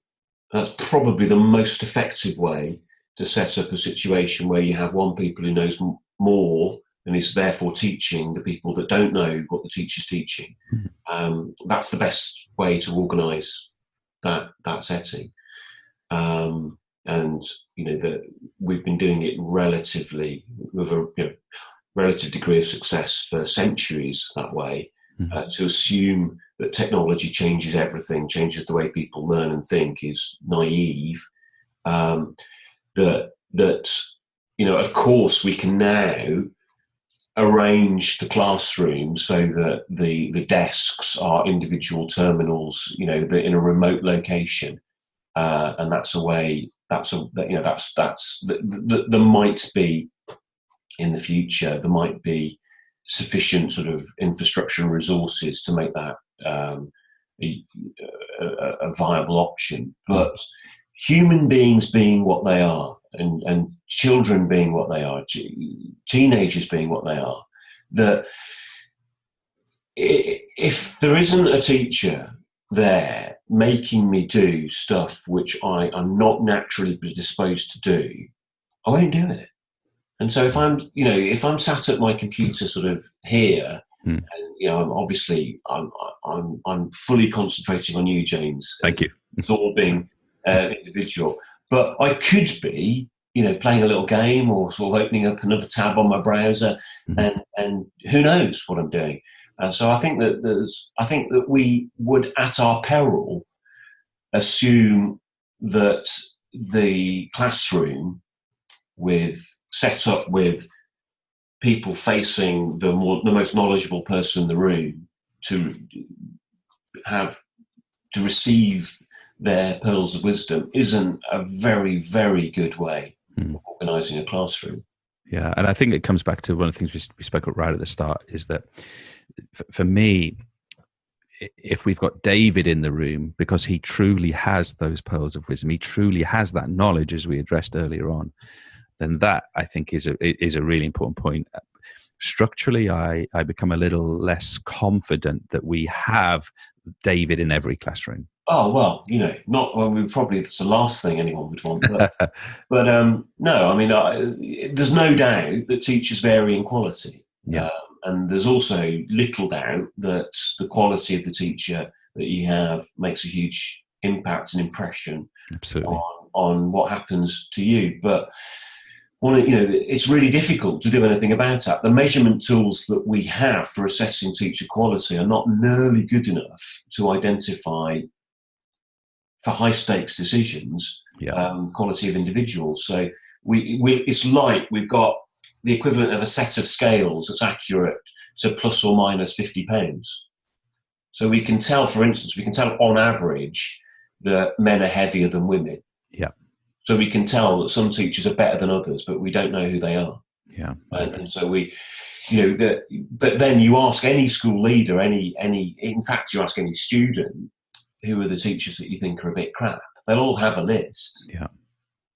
That's probably the most effective way to set up a situation where you have one people who knows more and is therefore teaching the people that don't know what the teacher's teaching. Mm-hmm. That's the best way to organise that setting. And that we've been doing it relatively with a relative degree of success for centuries that way. Mm-hmm. To assume that technology changes everything, changes the way people learn and think, is naive. That of course we can now arrange the classroom so that the desks are individual terminals, that in a remote location, and that's a way. There might be in the future, there might be sufficient sort of infrastructure and resources to make that a viable option. But human beings being what they are, and children being what they are, teenagers being what they are, that if there isn't a teacher there making me do stuff which I am not naturally predisposed to do, I won't do it. And so if I'm sat at my computer sort of here, and I'm fully concentrating on you, James. Thank you. Absorbing individual, but I could be, playing a little game or sort of opening up another tab on my browser, mm-hmm. and who knows what I'm doing. And so I think that we would, at our peril, assume that the classroom set up with people facing the most knowledgeable person in the room to receive their pearls of wisdom isn't a very, very good way of organising a classroom. Yeah, and I think it comes back to one of the things we spoke about right at the start, is that for me, if we've got David in the room, because he truly has those pearls of wisdom, he truly has that knowledge, as we addressed earlier on, then that, I think, is a really important point. Structurally, I become a little less confident that we have David in every classroom. Oh, well, probably it's the last thing anyone would want. But no, I mean, there's no doubt that teachers vary in quality. Yeah. And there's also little doubt that the quality of the teacher that you have makes a huge impact and impression. Absolutely. On what happens to you. But it's really difficult to do anything about that. The measurement tools that we have for assessing teacher quality are not nearly good enough to identify, for high stakes decisions, quality of individuals. So it's like we've got the equivalent of a set of scales that's accurate to plus or minus £50. So we can tell, for instance, on average that men are heavier than women. Yeah. So we can tell that some teachers are better than others, but we don't know who they are. Yeah. And so but then you ask any school leader, in fact, you ask any student, who are the teachers that you think are a bit crap? They'll all have a list. Yeah.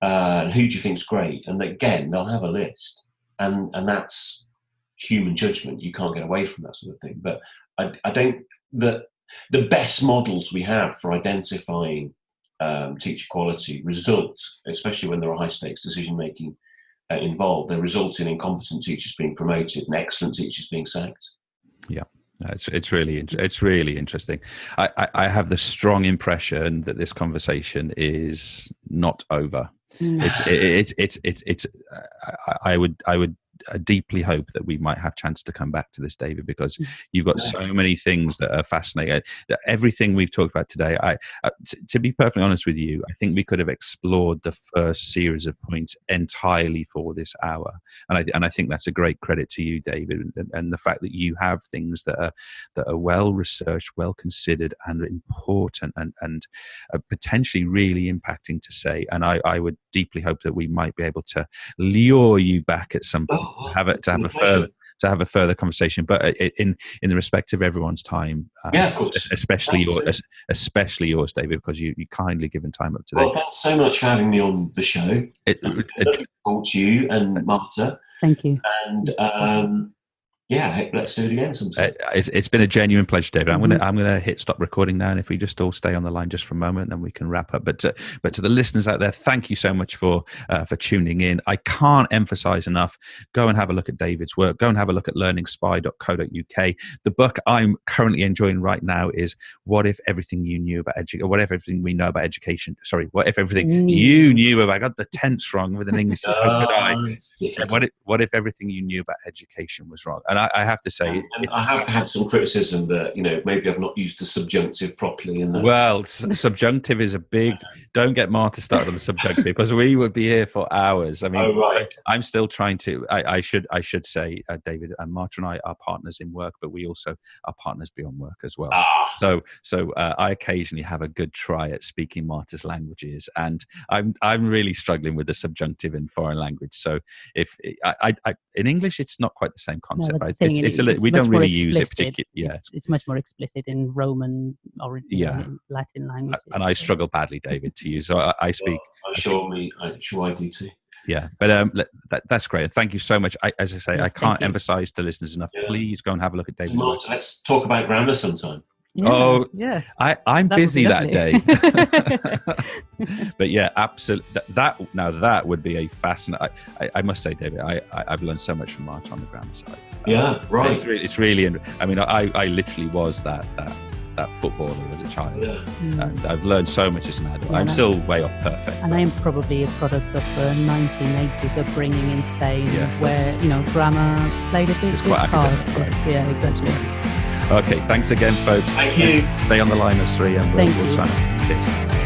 And who do you think's great? And again, they'll have a list. And that's human judgment. You can't get away from that sort of thing. But I don't, the best models we have for identifying teacher quality result, especially when there are high stakes decision making involved, they result in incompetent teachers being promoted and excellent teachers being sacked. Yeah. It's really interesting. I have the strong impression that this conversation is not over. I would deeply hope that we might have chance to come back to this, David, because you've got so many things that are fascinating. Everything we've talked about today, to be perfectly honest with you, I think we could have explored the first series of points entirely for this hour, and I think that's a great credit to you, David, and the fact that you have things that are well researched, well considered, and important, and potentially really impacting to say. And I would deeply hope that we might be able to lure you back at some point to have a further conversation, but in the respect of everyone's time, of course, especially yours, David, because you kindly given time up today. Well, thanks so much for having me on the show. Talk to you and Marta. Thank you. And let's do it again sometime. It's been a genuine pleasure, David. I'm gonna hit stop recording now, and if we just all stay on the line just for a moment, then we can wrap up. But to the listeners out there, thank you so much for tuning in. I can't emphasize enough. Go and have a look at David's work. Go and have a look at learningspy.co.uk. The book I'm currently enjoying right now is "What If Everything You Knew About Education?" What if everything we know about education? Sorry, what if everything you knew about? I got the tense wrong with an English. What if everything you knew about education was wrong? And I have to say, I have had some criticism that maybe I've not used the subjunctive properly in that. Well, subjunctive is a big. Don't get Marta started on the subjunctive, because we would be here for hours. I mean, I'm still trying to. I should say, David and Marta and I are partners in work, but we also are partners beyond work as well. So I occasionally have a good try at speaking Marta's languages, and I'm really struggling with the subjunctive in foreign language. So if I in English, it's not quite the same concept, right? We don't really use it particularly. Yeah, it's much more explicit in Roman or in Latin language. And I struggle badly, David, to use. So I speak. I'm sure I do too. Yeah, but that's great. Thank you so much. As I say, I can't emphasize to listeners enough. Yeah. Please go and have a look at David's work. Let's talk about grammar sometime. Yeah, I'm busy that day. But yeah, absolutely. That would be a fascinating. I must say, David, I've learned so much from Marta on the grammar side. Right. It's really. I mean, I literally was that footballer as a child, and I've learned so much as an adult. I'm still way off perfect. And I am probably a product of the 1980s upbringing in Spain, where grammar played a big part. Right? Yeah, exactly. Okay, thanks again, folks. Thank you. Stay on the line of three, and we'll sign off. Cheers.